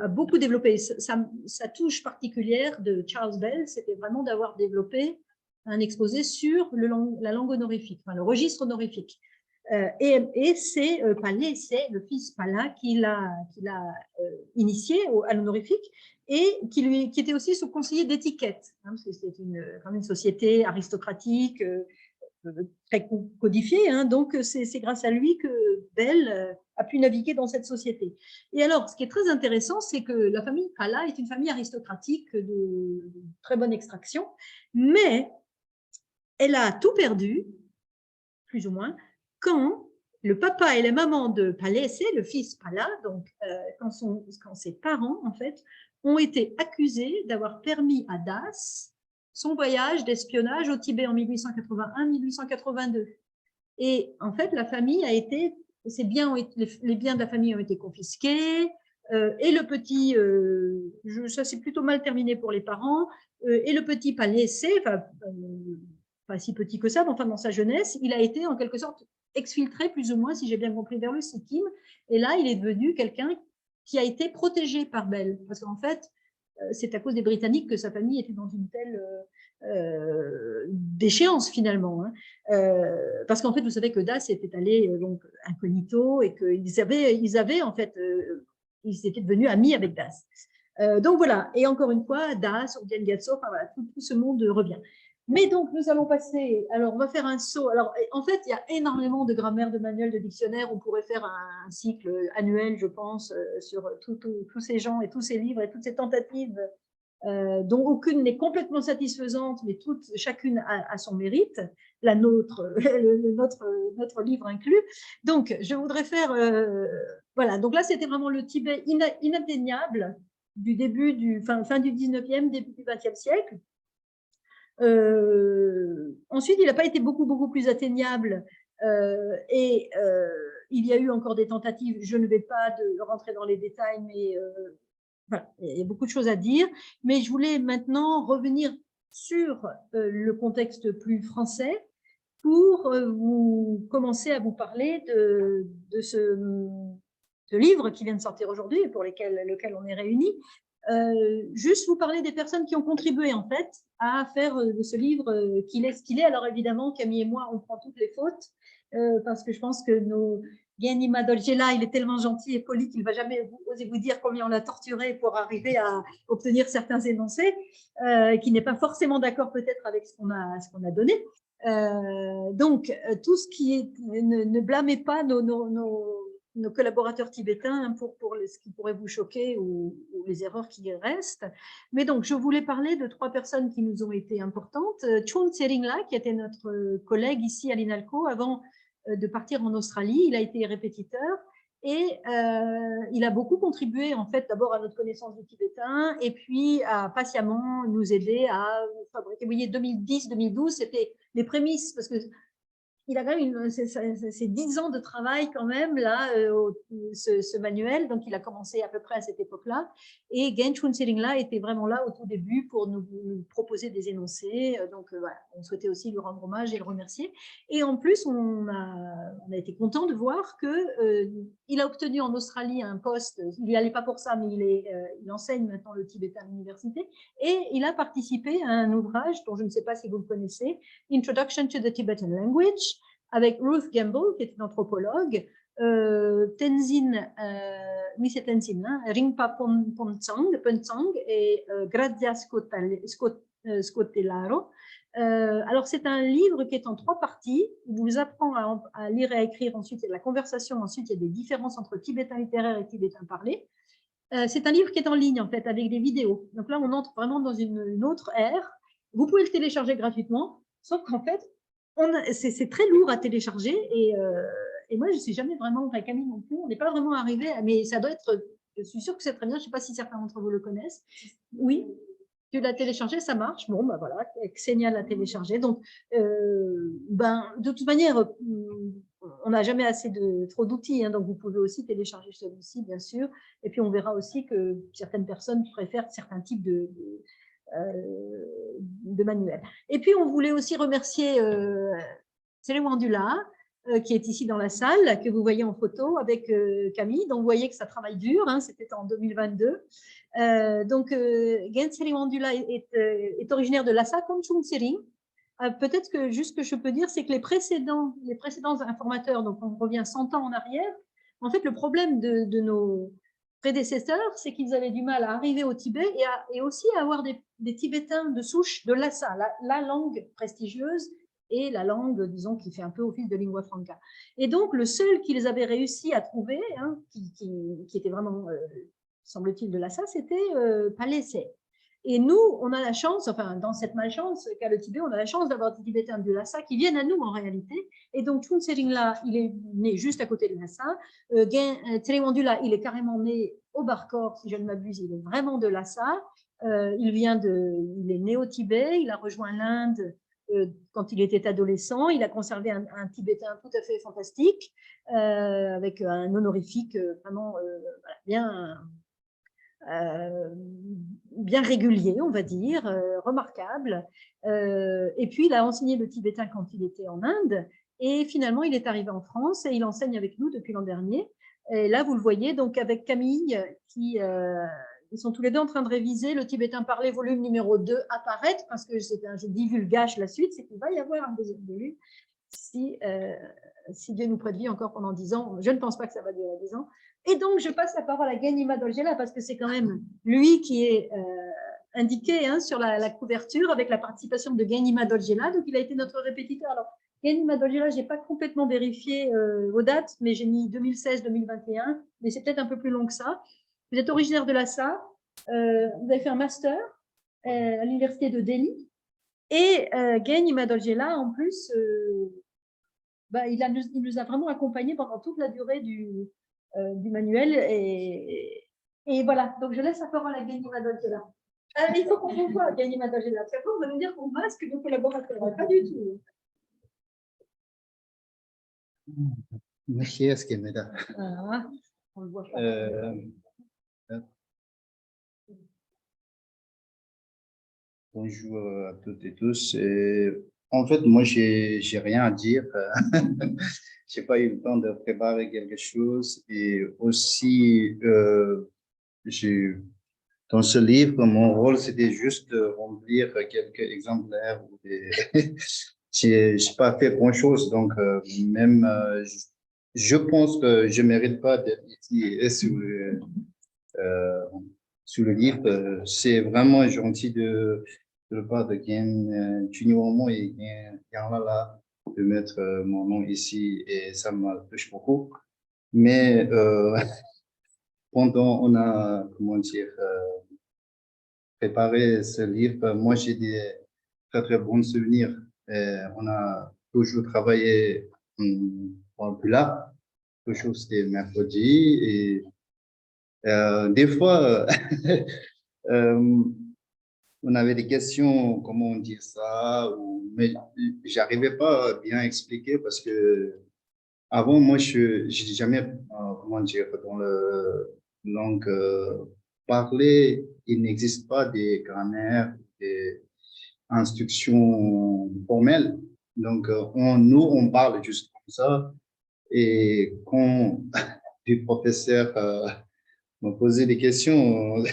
a beaucoup développé. Sa touche particulière de Charles Bell, c'était vraiment d'avoir développé un exposé sur la langue honorifique, enfin, le registre honorifique. Et c'est c'est le fils Pala qui l'a initié à l'honorifique et qui était aussi son conseiller d'étiquette, hein, parce que c'est une société aristocratique, très codifiée, hein, donc c'est grâce à lui que Bell a pu naviguer dans cette société. Et alors, ce qui est très intéressant, c'est que la famille Pala est une famille aristocratique de très bonne extraction, mais elle a tout perdu, plus ou moins, quand le papa et la maman de Palese, le fils Pala, donc quand ses parents, en fait, ont été accusés d'avoir permis à Das son voyage d'espionnage au Tibet en 1881-1882. Et en fait, la famille a été, les biens de la famille ont été confisqués, et le petit, ça s'est plutôt mal terminé pour les parents, et le petit Palese, pas si petit que ça, mais enfin dans sa jeunesse, il a été en quelque sorte exfiltré plus ou moins, si j'ai bien compris, vers le Sikkim. Et là, il est devenu quelqu'un qui a été protégé par Bell. Parce qu'en fait, c'est à cause des Britanniques que sa famille était dans une telle déchéance finalement. Hein. Parce qu'en fait, vous savez que Das était allé donc incognito et qu'ils avaient en fait, ils étaient devenus amis avec Das. Donc voilà, et encore une fois, Das, Udgen Gatso, enfin voilà, tout ce monde revient. Mais donc, nous allons passer, alors on va faire un saut. Alors, en fait, il y a énormément de grammaire, de manuels, de dictionnaires. On pourrait faire un cycle annuel, je pense, sur tous ces gens et tous ces livres et toutes ces tentatives, dont aucune n'est complètement satisfaisante, mais chacune a son mérite, la nôtre, notre livre inclus. Donc, je voudrais faire, voilà, donc là, c'était vraiment le Tibet inatteignable du début fin du 19e, début du 20e siècle. Ensuite, il n'a pas été beaucoup plus atteignable et il y a eu encore des tentatives. Je ne vais pas rentrer dans les détails, mais voilà, il y a beaucoup de choses à dire. Mais je voulais maintenant revenir sur le contexte plus français pour commencer à vous parler de ce livre qui vient de sortir aujourd'hui et pour lequel on est réunis. Juste vous parler des personnes qui ont contribué en fait à faire de ce livre qu'il est ce qu'il est. Alors évidemment, Camille et moi, on prend toutes les fautes parce que je pense que Gyanima Dolgela, il est tellement gentil et poli qu'il ne va jamais oser vous dire combien on l'a torturé pour arriver à obtenir certains énoncés, qui n'est pas forcément d'accord peut-être avec ce qu'on a donné. Donc, tout ce qui est… Ne blâmez pas nos nos collaborateurs tibétains hein, pour ce qui pourrait vous choquer ou les erreurs qui restent. Mais donc, je voulais parler de 3 personnes qui nous ont été importantes. Chun Tse-ring-la, qui était notre collègue ici à l'INALCO avant de partir en Australie. Il a été répétiteur. Et il a beaucoup contribué, en fait, d'abord à notre connaissance du tibétain et puis à patiemment nous aider à fabriquer. Vous voyez, 2010-2012, c'était les prémices, parce que il a quand même c'est 10 ans de travail quand même, là, ce manuel. Donc, il a commencé à peu près à cette époque-là. Et Gen Chun Tse-ring-la était vraiment là au tout début pour nous proposer des énoncés. Donc, voilà, on souhaitait aussi lui rendre hommage et le remercier. Et en plus, on a été content de voir qu'il a obtenu en Australie un poste. Il n'y allait pas pour ça, mais il enseigne maintenant le tibétain à l'université. Et il a participé à un ouvrage dont je ne sais pas si vous le connaissez, Introduction to the Tibetan Language, avec Ruth Gamble, qui est une anthropologue, Tenzin, oui c'est Tenzin, hein, Ringpa Phuntsang et Grazia Scotellaro. Alors c'est un livre qui est en 3 parties, il vous apprend à lire et à écrire, ensuite il y a de la conversation, ensuite il y a des différences entre tibétain littéraire et tibétain parlé. C'est un livre qui est en ligne en fait, avec des vidéos. Donc là on entre vraiment dans une autre ère. Vous pouvez le télécharger gratuitement, sauf qu'en fait, c'est très lourd à télécharger et moi, je ne suis jamais vraiment, enfin Camille non plus, on n'est pas vraiment arrivé, mais ça doit être, je suis sûre que c'est très bien, je ne sais pas si certains d'entre vous le connaissent. Oui, tu l'as téléchargé, ça marche. Bon, ben voilà, Xenia l'a téléchargé. Donc, de toute manière, on n'a jamais assez trop d'outils, hein, donc vous pouvez aussi télécharger celui-ci, bien sûr. Et puis, on verra aussi que certaines personnes préfèrent certains types de manuels. Et puis, on voulait aussi remercier Célé Wandula, qui est ici dans la salle, que vous voyez en photo avec Camille. Donc, vous voyez que ça travaille dur, hein, c'était en 2022. Donc, Gen Célé Wandula est originaire de Lhasa, comme Chun Tse-ring. Peut-être que juste ce que je peux dire, c'est que les précédents informateurs, donc on revient 100 ans en arrière, en fait, le problème de nos prédécesseurs, c'est qu'ils avaient du mal à arriver au Tibet et aussi à avoir des Tibétains de souche de Lhasa, la langue prestigieuse et la langue, disons, qui fait un peu office de lingua franca. Et donc, le seul qu'ils avaient réussi à trouver, hein, qui était vraiment, semble-t-il, de Lhasa, c'était Palais-Sei. Et nous, on a la chance, enfin, dans cette malchance qu'a le Tibet, on a la chance d'avoir des Tibétains de Lhasa qui viennent à nous en réalité. Et donc, Chun Tse-ring-la, il est né juste à côté de Lhasa. Tse Wandula, il est carrément né au Barkor, si je ne m'abuse, il est vraiment de Lhasa. Il est né au Tibet, il a rejoint l'Inde quand il était adolescent. Il a conservé un Tibétain tout à fait fantastique, avec un honorifique vraiment voilà, bien régulier, on va dire, remarquable. Et puis, il a enseigné le tibétain quand il était en Inde. Et finalement, il est arrivé en France et il enseigne avec nous depuis l'an dernier. Et là, vous le voyez, donc avec Camille, ils sont tous les deux en train de réviser le tibétain parlé volume numéro 2 apparaître, parce que je divulgage la suite, c'est qu'il va y avoir un deuxième volume si Dieu nous prête vie encore pendant 10 ans. Je ne pense pas que ça va durer 10 ans. Et donc, je passe la parole à Ganima Dolgela, parce que c'est quand même lui qui est indiqué hein, sur la couverture, avec la participation de Ganima Dolgela. Donc, il a été notre répétiteur. Alors, Ganima Dolgela, je n'ai pas complètement vérifié vos dates, mais j'ai mis 2016-2021, mais c'est peut-être un peu plus long que ça. Vous êtes originaire de Lhasa, vous avez fait un master à l'université de Delhi, et Ganima Dolgela, en plus, il nous a vraiment accompagnés pendant toute la durée du manuel. Et voilà, donc je laisse la parole à Ganima Dolgela. Il faut qu'on vous voit, Ganima Dolgela, parce qu'après, on va nous dire qu'on masque nos collaborateurs. Pas du tout. Merci, Esquimeda. Voilà, on le voit pas. Bonjour à toutes et tous. En fait, moi, j'ai rien à dire. J'ai pas eu le temps de préparer quelque chose. Et aussi, dans ce livre, mon rôle, c'était juste de remplir quelques exemplaires. J'ai pas fait grand-chose. Donc, même, je pense que je mérite pas d'être ici sous le livre. C'est vraiment gentil de la part de Gen Chunyomo et Gen Yanlala de mettre mon nom ici et ça me touche beaucoup. Mais pendant on a, comment dire, préparé ce livre, moi j'ai des très très bons souvenirs. On a toujours travaillé en là, toujours c'était mercredi et des fois euh, on avait des questions, comment on dit ça, mais j'arrivais pas à bien expliquer parce que avant, moi, je n'ai jamais, comment dire, dans le langue parlée, il n'existe pas des grammaires, des instructions formelles. Donc, nous, on parle juste comme ça. Et quand le professeur me posait des questions,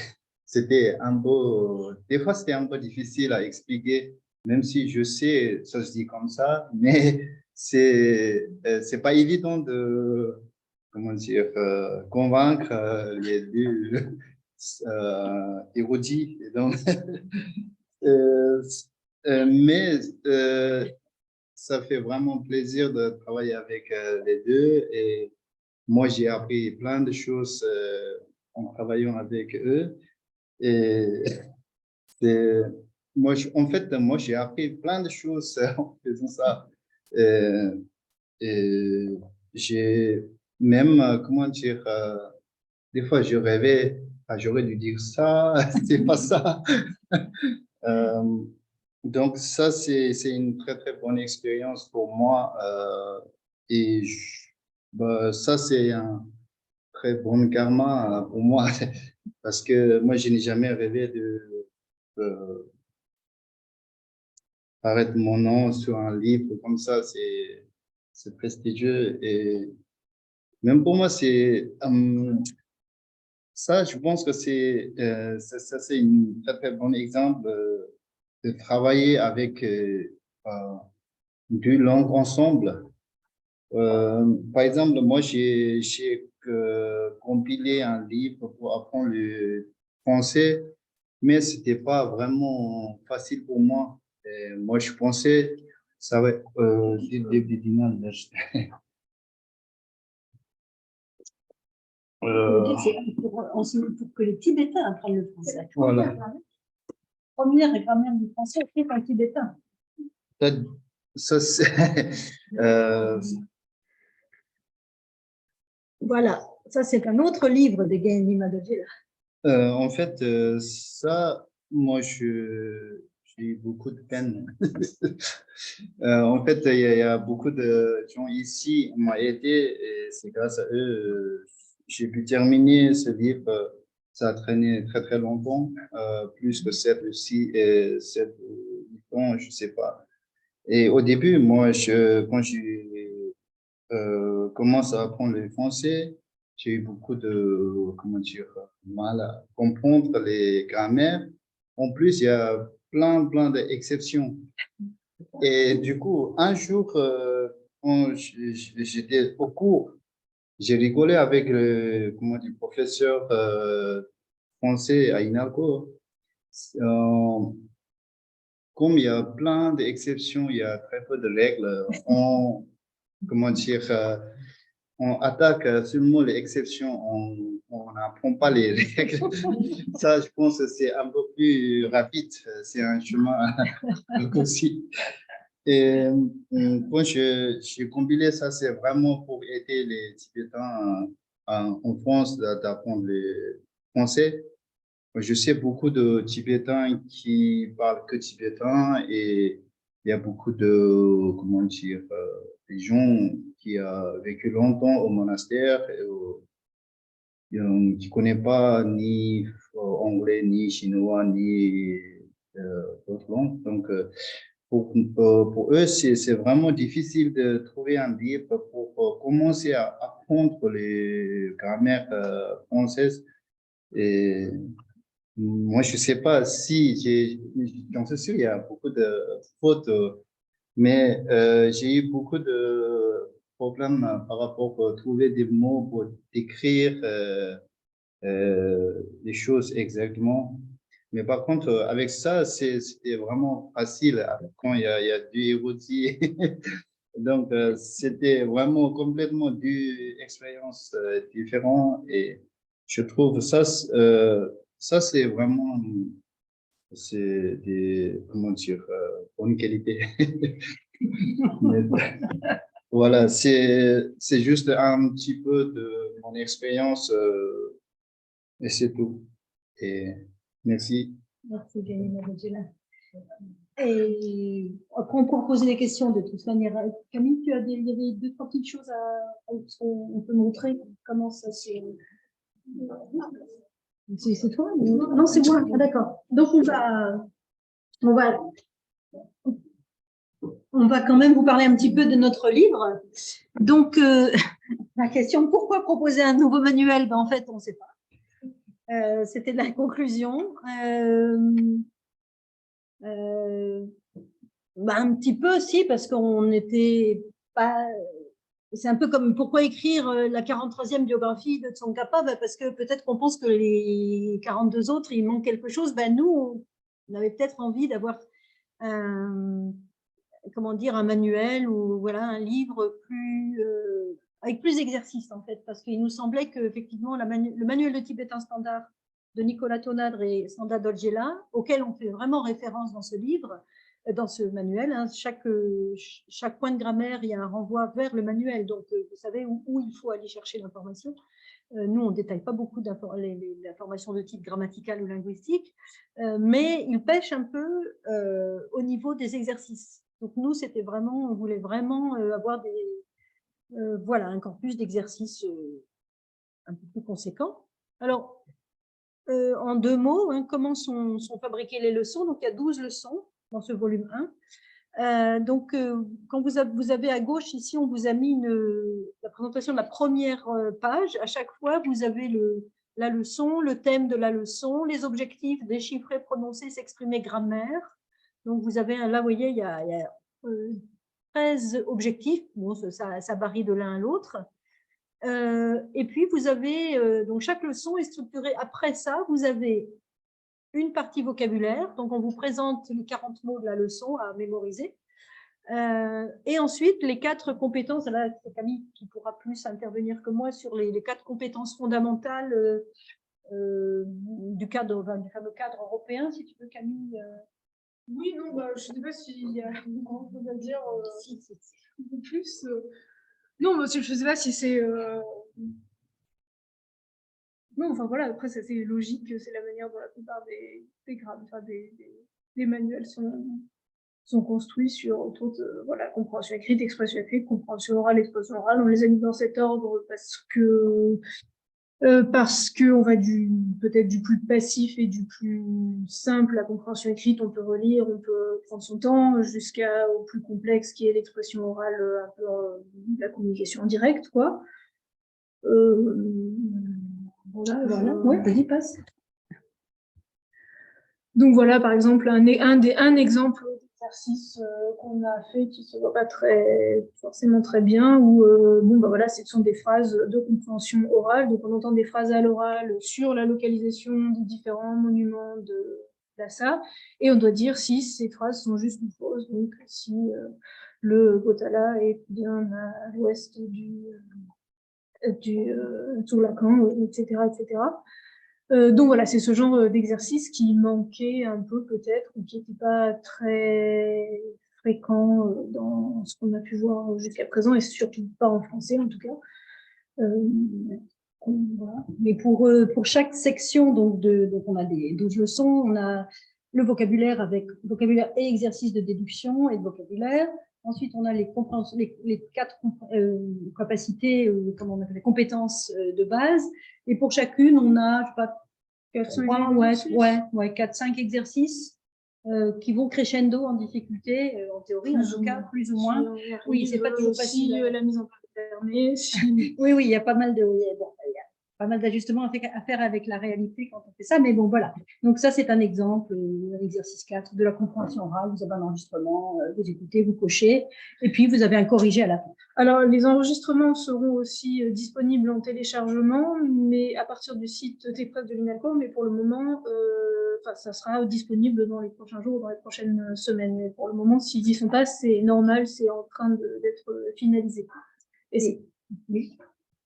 c'était un peu, des fois, c'était un peu difficile à expliquer, même si je sais, ça se dit comme ça, mais c'est pas évident de, comment dire, convaincre les deux érudits. Et donc, euh, mais ça fait vraiment plaisir de travailler avec les deux et moi, j'ai appris plein de choses en travaillant avec eux. Et c'est, en fait, moi, j'ai appris plein de choses en faisant ça. Euh, et j'ai même, comment dire, des fois, je rêvais, ah, j'aurais dû dire ça, c'est pas ça. Euh, donc, ça, c'est une très, très bonne expérience pour moi. Et bah, ça, c'est un très bon karma pour moi, parce que moi, je n'ai jamais rêvé de paraître mon nom sur un livre comme ça, c'est prestigieux. Et même pour moi, ça, je pense que c'est un très, très bon exemple de travailler avec deux langues ensemble. Par exemple, moi, j'ai compilé un livre pour apprendre le français, mais c'était pas vraiment facile pour moi. Et moi, je pensais, ça va être Ça veut dire que c'est pour que les Tibétains apprennent le français. voilà. Première et grammaire du français écrite en tibétain. Ça, c'est, Voilà, ça c'est un autre livre de Gandhi Madhujila. en fait, ça, moi, j'ai eu beaucoup de peine. En fait, il y a beaucoup de gens ici qui m'ont aidé et c'est grâce à eux j'ai pu terminer ce livre. Ça a traîné très, très longtemps, plus que 7 aussi, et 7 ou 8 ans, je sais pas. Et au début, moi, quand j'ai commencé à apprendre le français, j'ai eu beaucoup de, comment dire, mal à comprendre les grammaires. En plus, il y a plein d'exceptions. Et du coup, un jour, quand j'étais au cours, j'ai rigolé avec le, comment dire, professeur français à INALCO. Euh, Comme il y a plein d'exceptions, il y a très peu de règles, comment dire, on attaque seulement les exceptions, on n'apprend pas les règles. Ça, je pense que c'est un peu plus rapide, c'est un chemin raccourci. Et quand j'ai compilé ça, c'est vraiment pour aider les Tibétains en France d'apprendre le français. Je sais beaucoup de Tibétains qui parlent que tibétain et il y a beaucoup de, comment dire, des gens qui ont vécu longtemps au monastère et qui ne connaissent pas ni anglais, ni chinois, ni d'autres langues. Donc, pour eux, c'est vraiment difficile de trouver un livre pour commencer à apprendre les grammaires françaises. Et moi, je ne sais pas si j'en suis sûr, il y a beaucoup de fautes, mais j'ai eu beaucoup de problèmes par rapport à trouver des mots pour décrire les choses exactement. Mais par contre, avec ça, c'était vraiment facile. Quand il y a du érudit Donc, c'était vraiment complètement deux expériences différentes et je trouve ça, ça c'est vraiment, c'est des, comment dire, bonne qualité. Mais voilà, c'est juste un petit peu de mon expérience et c'est tout. Et merci. Merci, Janine Abadjela. Et après, on peut poser des questions de toute manière. Camille, il y avait deux, trois petites choses on peut montrer comment ça s'est. C'est toi? Non, c'est moi. Ah, d'accord. Donc, on va quand même vous parler un petit peu de notre livre. Donc, la question, pourquoi proposer un nouveau manuel? Ben, en fait, on ne sait pas. C'était la conclusion. Un petit peu aussi, parce qu'on n'était pas... C'est un peu comme pourquoi écrire la 43e biographie de Tsongkhapa, parce que peut-être qu'on pense que les 42 autres, il manque quelque chose. Nous, on avait peut-être envie d'avoir comment dire, un manuel ou voilà, un livre plus, avec plus d'exercices en fait, parce qu'il nous semblait qu'effectivement le manuel de tibétain standard de Nicolas Tonadre et Sanda Dolgela, auquel on fait vraiment référence dans ce livre, dans ce manuel, hein, chaque point de grammaire, il y a un renvoi vers le manuel, donc vous savez où il faut aller chercher l'information. Nous, on ne détaille pas beaucoup d'informations de type grammatical ou linguistique, mais il pêche un peu au niveau des exercices. Donc, nous, c'était vraiment, on voulait vraiment avoir voilà, un corpus d'exercices un peu plus conséquent. Alors, en deux mots, hein, comment sont fabriquées les leçons? Donc, il y a 12 leçons dans ce volume 1. Donc, quand vous avez à gauche, ici, on vous a mis la présentation de la première page. À chaque fois, vous avez la leçon, le thème de la leçon, les objectifs, déchiffrer, prononcer, s'exprimer, grammaire. Donc, vous avez, là, vous voyez, il y a 13 objectifs. Bon, ça varie de l'un à l'autre. Et puis, vous avez, donc chaque leçon est structurée. Après ça, vous avez une partie vocabulaire. Donc, on vous présente les 40 mots de la leçon à mémoriser. Et ensuite, les 4 compétences. Là, c'est Camille qui pourra plus intervenir que moi sur les 4 compétences fondamentales du fameux cadre européen, si tu veux, Camille. Oui, non, je ne sais pas s'il y a grand chose à dire un peu plus. Non, je ne sais pas si c'est... Non, enfin voilà, après, c'est logique, c'est la manière dont la plupart des manuels sont construits autour de voilà, compréhension écrite, expression écrite, compréhension orale, expression orale. On les a mis dans cet ordre parce que on va peut-être du plus passif et du plus simple, la compréhension écrite, on peut relire, on peut prendre son temps, jusqu'au plus complexe qui est l'expression orale, un peu la communication en direct, quoi. Voilà. Ouais, vas-y, passe. Donc voilà, par exemple, un exemple d'exercice qu'on a fait qui se voit pas forcément très bien, où voilà, ce sont des phrases de compréhension orale. Donc on entend des phrases à l'oral sur la localisation des différents monuments de Lhasa, et on doit dire si ces phrases sont justes ou fausses. Donc si le Potala est bien à l'ouest du Toulakan, etc., etc. Donc voilà, c'est ce genre d'exercice qui manquait un peu peut-être, ou qui n'était pas très fréquent dans ce qu'on a pu voir jusqu'à présent, et surtout pas en français en tout cas. Voilà. Mais pour chaque section, donc on a 12 leçons, on a le vocabulaire avec vocabulaire et exercice de déduction et de vocabulaire. Ensuite, on a les 4 capacités, comment on appelle, les compétences de base. Et pour chacune, on a, je sais pas, 4-5 exercices qui vont crescendo en difficulté, en théorie, en tout cas, plus ou moins. Oui, c'est pas toujours facile. La mise en place permet. Oui, il y a pas mal de... Bon, pas mal d'ajustements à faire avec la réalité quand on fait ça, mais bon, voilà. Donc ça, c'est un exemple, l'exercice 4 de la compréhension orale. Vous avez un enregistrement, vous écoutez, vous cochez, et puis vous avez un corrigé à la fin. Alors, les enregistrements seront aussi disponibles en téléchargement, mais à partir du site TechPress de l'INALCO, mais pour le moment, ça sera disponible dans les prochains jours ou dans les prochaines semaines. Mais pour le moment, s'ils n'y sont pas, c'est normal, c'est en train d'être finalisé. Oui.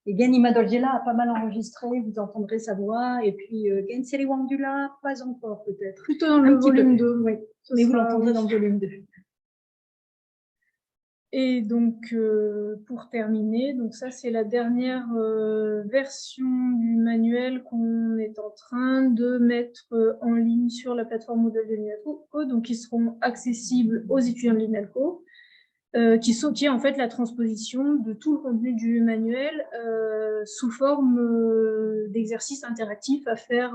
Et Ganima Dolgela a pas mal enregistré, vous entendrez sa voix. Et puis Genseri Wangdula, pas encore peut-être. Plutôt dans le volume 2, oui. Mais vous l'entendrez dans le volume 2. Et donc, pour terminer, donc ça, c'est la dernière version du manuel qu'on est en train de mettre en ligne sur la plateforme Moodle de l'INALCO, donc qui seront accessibles aux étudiants de l'INALCO, qui est en fait la transposition de tout le contenu du manuel sous forme d'exercices interactifs à faire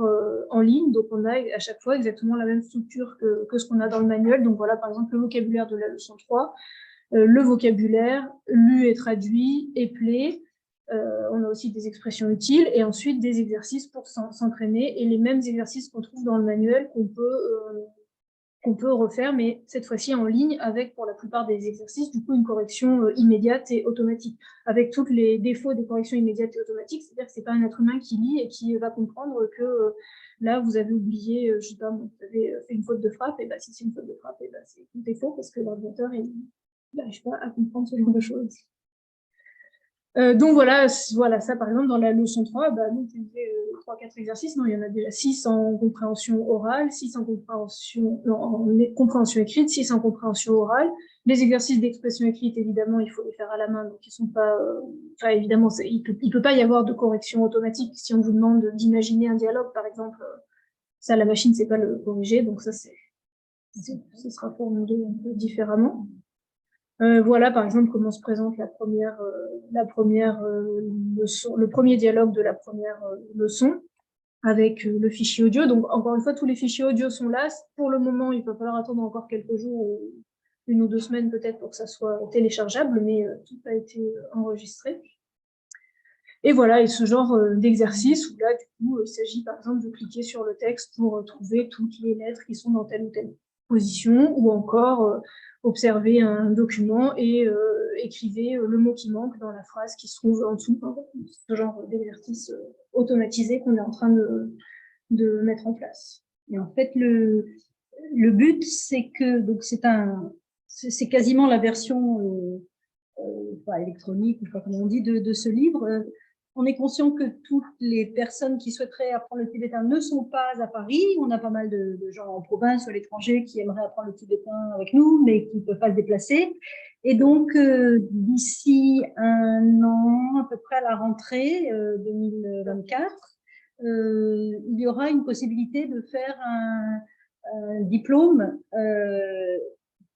en ligne. Donc, on a à chaque fois exactement la même structure que ce qu'on a dans le manuel. Donc, voilà, par exemple, le vocabulaire de la leçon 3. Le vocabulaire, lu et traduit, et play. On a aussi des expressions utiles et ensuite des exercices pour s'entraîner et les mêmes exercices qu'on trouve dans le manuel qu'on peut refaire, mais cette fois-ci en ligne avec, pour la plupart des exercices, du coup, une correction immédiate et automatique, avec tous les défauts des corrections immédiates et automatiques, c'est-à-dire que c'est pas un être humain qui lit et qui va comprendre que là, vous avez oublié, je sais pas, vous avez fait une faute de frappe, et ben si c'est une faute de frappe, et ben c'est un défaut parce que l'ordinateur n'arrive pas à comprendre ce genre de choses. Donc voilà, ça par exemple dans la leçon 3, nous tu faisais 3-4 exercices, non, il y en a déjà 6 en compréhension orale, 6 en compréhension écrite, 6 en compréhension orale. Les exercices d'expression écrite, évidemment, il faut les faire à la main, donc ils sont pas, évidemment, il peut pas y avoir de correction automatique si on vous demande d'imaginer un dialogue, par exemple, ça la machine ne sait pas le corriger, donc ça ce sera formulé un peu différemment. Voilà, par exemple, comment se présente la première leçon, le premier dialogue de la première leçon avec le fichier audio. Donc, encore une fois, tous les fichiers audio sont là. Pour le moment, il va falloir attendre encore quelques jours, 1 ou 2 semaines peut-être, pour que ça soit téléchargeable, mais tout a été enregistré. Et voilà, et ce genre d'exercice où là, du coup, il s'agit par exemple de cliquer sur le texte pour trouver toutes les lettres qui sont dans telle ou telle position, ou encore observer un document et écrivez le mot qui manque dans la phrase qui se trouve en dessous. Ce genre d'exercice automatisé qu'on est en train de mettre en place. Et en fait, le but, c'est que donc c'est quasiment la version électronique, je sais pas comment on dit, de ce livre. On est conscient que toutes les personnes qui souhaiteraient apprendre le tibétain ne sont pas à Paris. On a pas mal de gens en province ou à l'étranger qui aimeraient apprendre le tibétain avec nous, mais qui ne peuvent pas se déplacer. Et donc, d'ici 1 an, à peu près à la rentrée 2024, il y aura une possibilité de faire un diplôme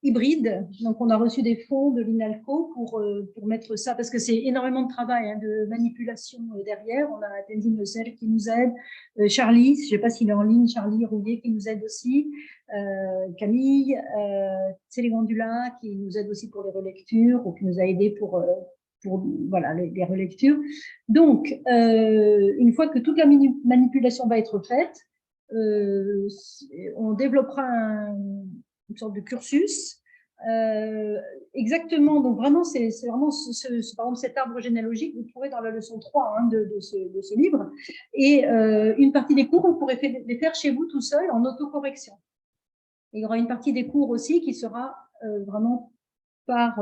hybride. Donc, on a reçu des fonds de l'INALCO pour mettre ça, parce que c'est énormément de travail, de manipulation derrière. On a Tenzin Lecel qui nous aide, Charlie, je ne sais pas s'il est en ligne, Charlie Rouillet qui nous aide aussi, Camille, Tseli-Wandula qui nous aide aussi pour les relectures, ou qui nous a aidé pour voilà, les relectures. Donc, une fois que toute la manipulation va être faite, on développera une sorte de cursus. Exactement, donc vraiment, c'est vraiment par exemple cet arbre généalogique, vous trouvez dans la leçon 3 de ce livre. Et une partie des cours, vous pourrez les faire chez vous tout seul en autocorrection. Et il y aura une partie des cours aussi qui sera vraiment par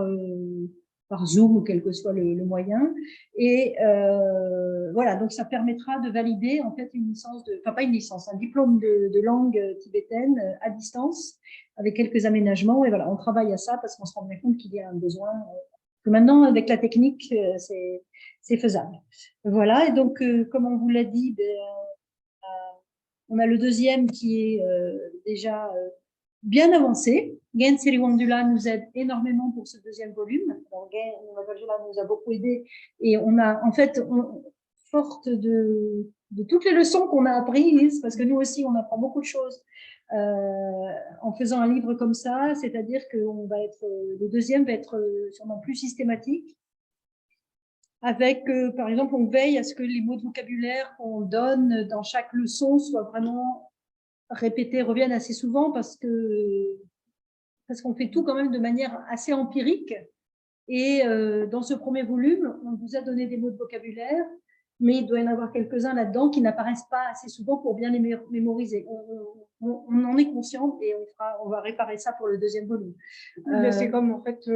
Zoom ou quel que soit le moyen. Et voilà, donc ça permettra de valider en fait une licence, enfin pas une licence, un diplôme de langue tibétaine à distance avec quelques aménagements. Et voilà, on travaille à ça parce qu'on se rend bien compte qu'il y a un besoin. Que maintenant, avec la technique, c'est faisable. Voilà, et donc comme on vous l'a dit, on a le deuxième qui est déjà bien avancé. Gen Siriwandula nous aide énormément pour ce deuxième volume. Alors, Gen nous a beaucoup aidé et on a, en fait, forte de toutes les leçons qu'on a apprises, parce que nous aussi, on apprend beaucoup de choses en faisant un livre comme ça, c'est-à-dire que le deuxième va être sûrement plus systématique. avec, par exemple, on veille à ce que les mots de vocabulaire qu'on donne dans chaque leçon soient vraiment répétés, reviennent assez souvent parce qu'on fait tout quand même de manière assez empirique. Et dans ce premier volume, on vous a donné des mots de vocabulaire, mais il doit y en avoir quelques-uns là-dedans qui n'apparaissent pas assez souvent pour bien les mémoriser. On en est conscient et on va réparer ça pour le deuxième volume. C'est comme, en fait,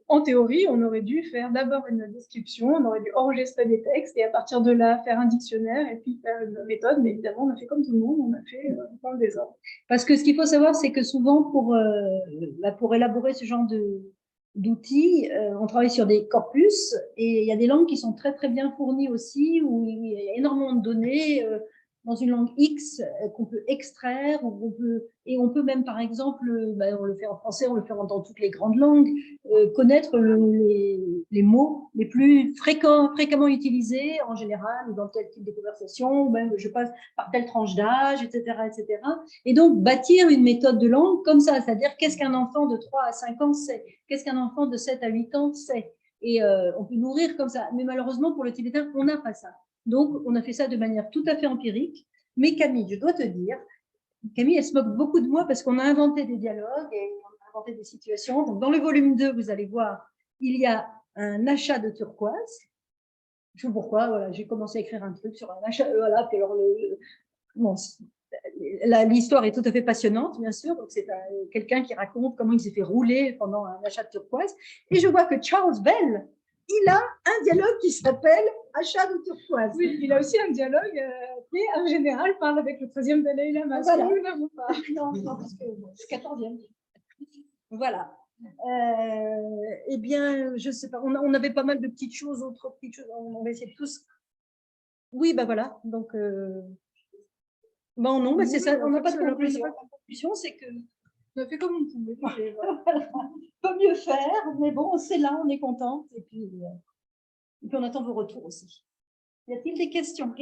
en théorie, on aurait dû faire d'abord une description, on aurait dû enregistrer des textes et à partir de là, faire un dictionnaire et puis faire une méthode. Mais évidemment, on a fait comme tout le monde, on a fait dans le désordre. Parce que ce qu'il faut savoir, c'est que souvent, pour élaborer ce genre d'outils, on travaille sur des corpus et il y a des langues qui sont très très bien fournies aussi, où il y a énormément de données dans une langue X qu'on peut extraire, et on peut même par exemple, on le fait en français, on le fait dans toutes les grandes langues, connaître les mots les plus fréquemment utilisés en général, dans tel type de conversation, ou même je passe par telle tranche d'âge, etc., etc. Et donc bâtir une méthode de langue comme ça, c'est-à-dire qu'est-ce qu'un enfant de 3 à 5 ans sait, qu'est-ce qu'un enfant de 7 à 8 ans sait. Et on peut nourrir comme ça. Mais malheureusement, pour le tibétain, on n'a pas ça. Donc, on a fait ça de manière tout à fait empirique. Mais Camille, je dois te dire, Camille, elle se moque beaucoup de moi parce qu'on a inventé des dialogues et on a inventé des situations. Donc, dans le volume 2, vous allez voir, il y a un achat de turquoise. Je sais pas pourquoi, voilà, j'ai commencé à écrire un truc sur un achat. Voilà, puis alors l'histoire est tout à fait passionnante, bien sûr. Donc, c'est quelqu'un qui raconte comment il s'est fait rouler pendant un achat de turquoise. Et je vois que Charles Bell, il a un dialogue qui s'appelle Achat de turquoise. Oui, il a aussi un dialogue qui, en général, parle avec le 13e Dalai Lama. Voilà. Nous n'avons pas. Non, parce que c'est 14e. Voilà. Eh bien, je sais pas, on avait pas mal de petites choses, autres petites choses, on va essayer de tous. Oui, bah voilà, donc bon, non, bah c'est ça, on n'a pas de conclusion. La conclusion, c'est que On a fait comme on pouvait. peut mieux faire, mais bon, c'est là, on est contente, et puis on attend vos retours aussi. Y a-t-il des questions?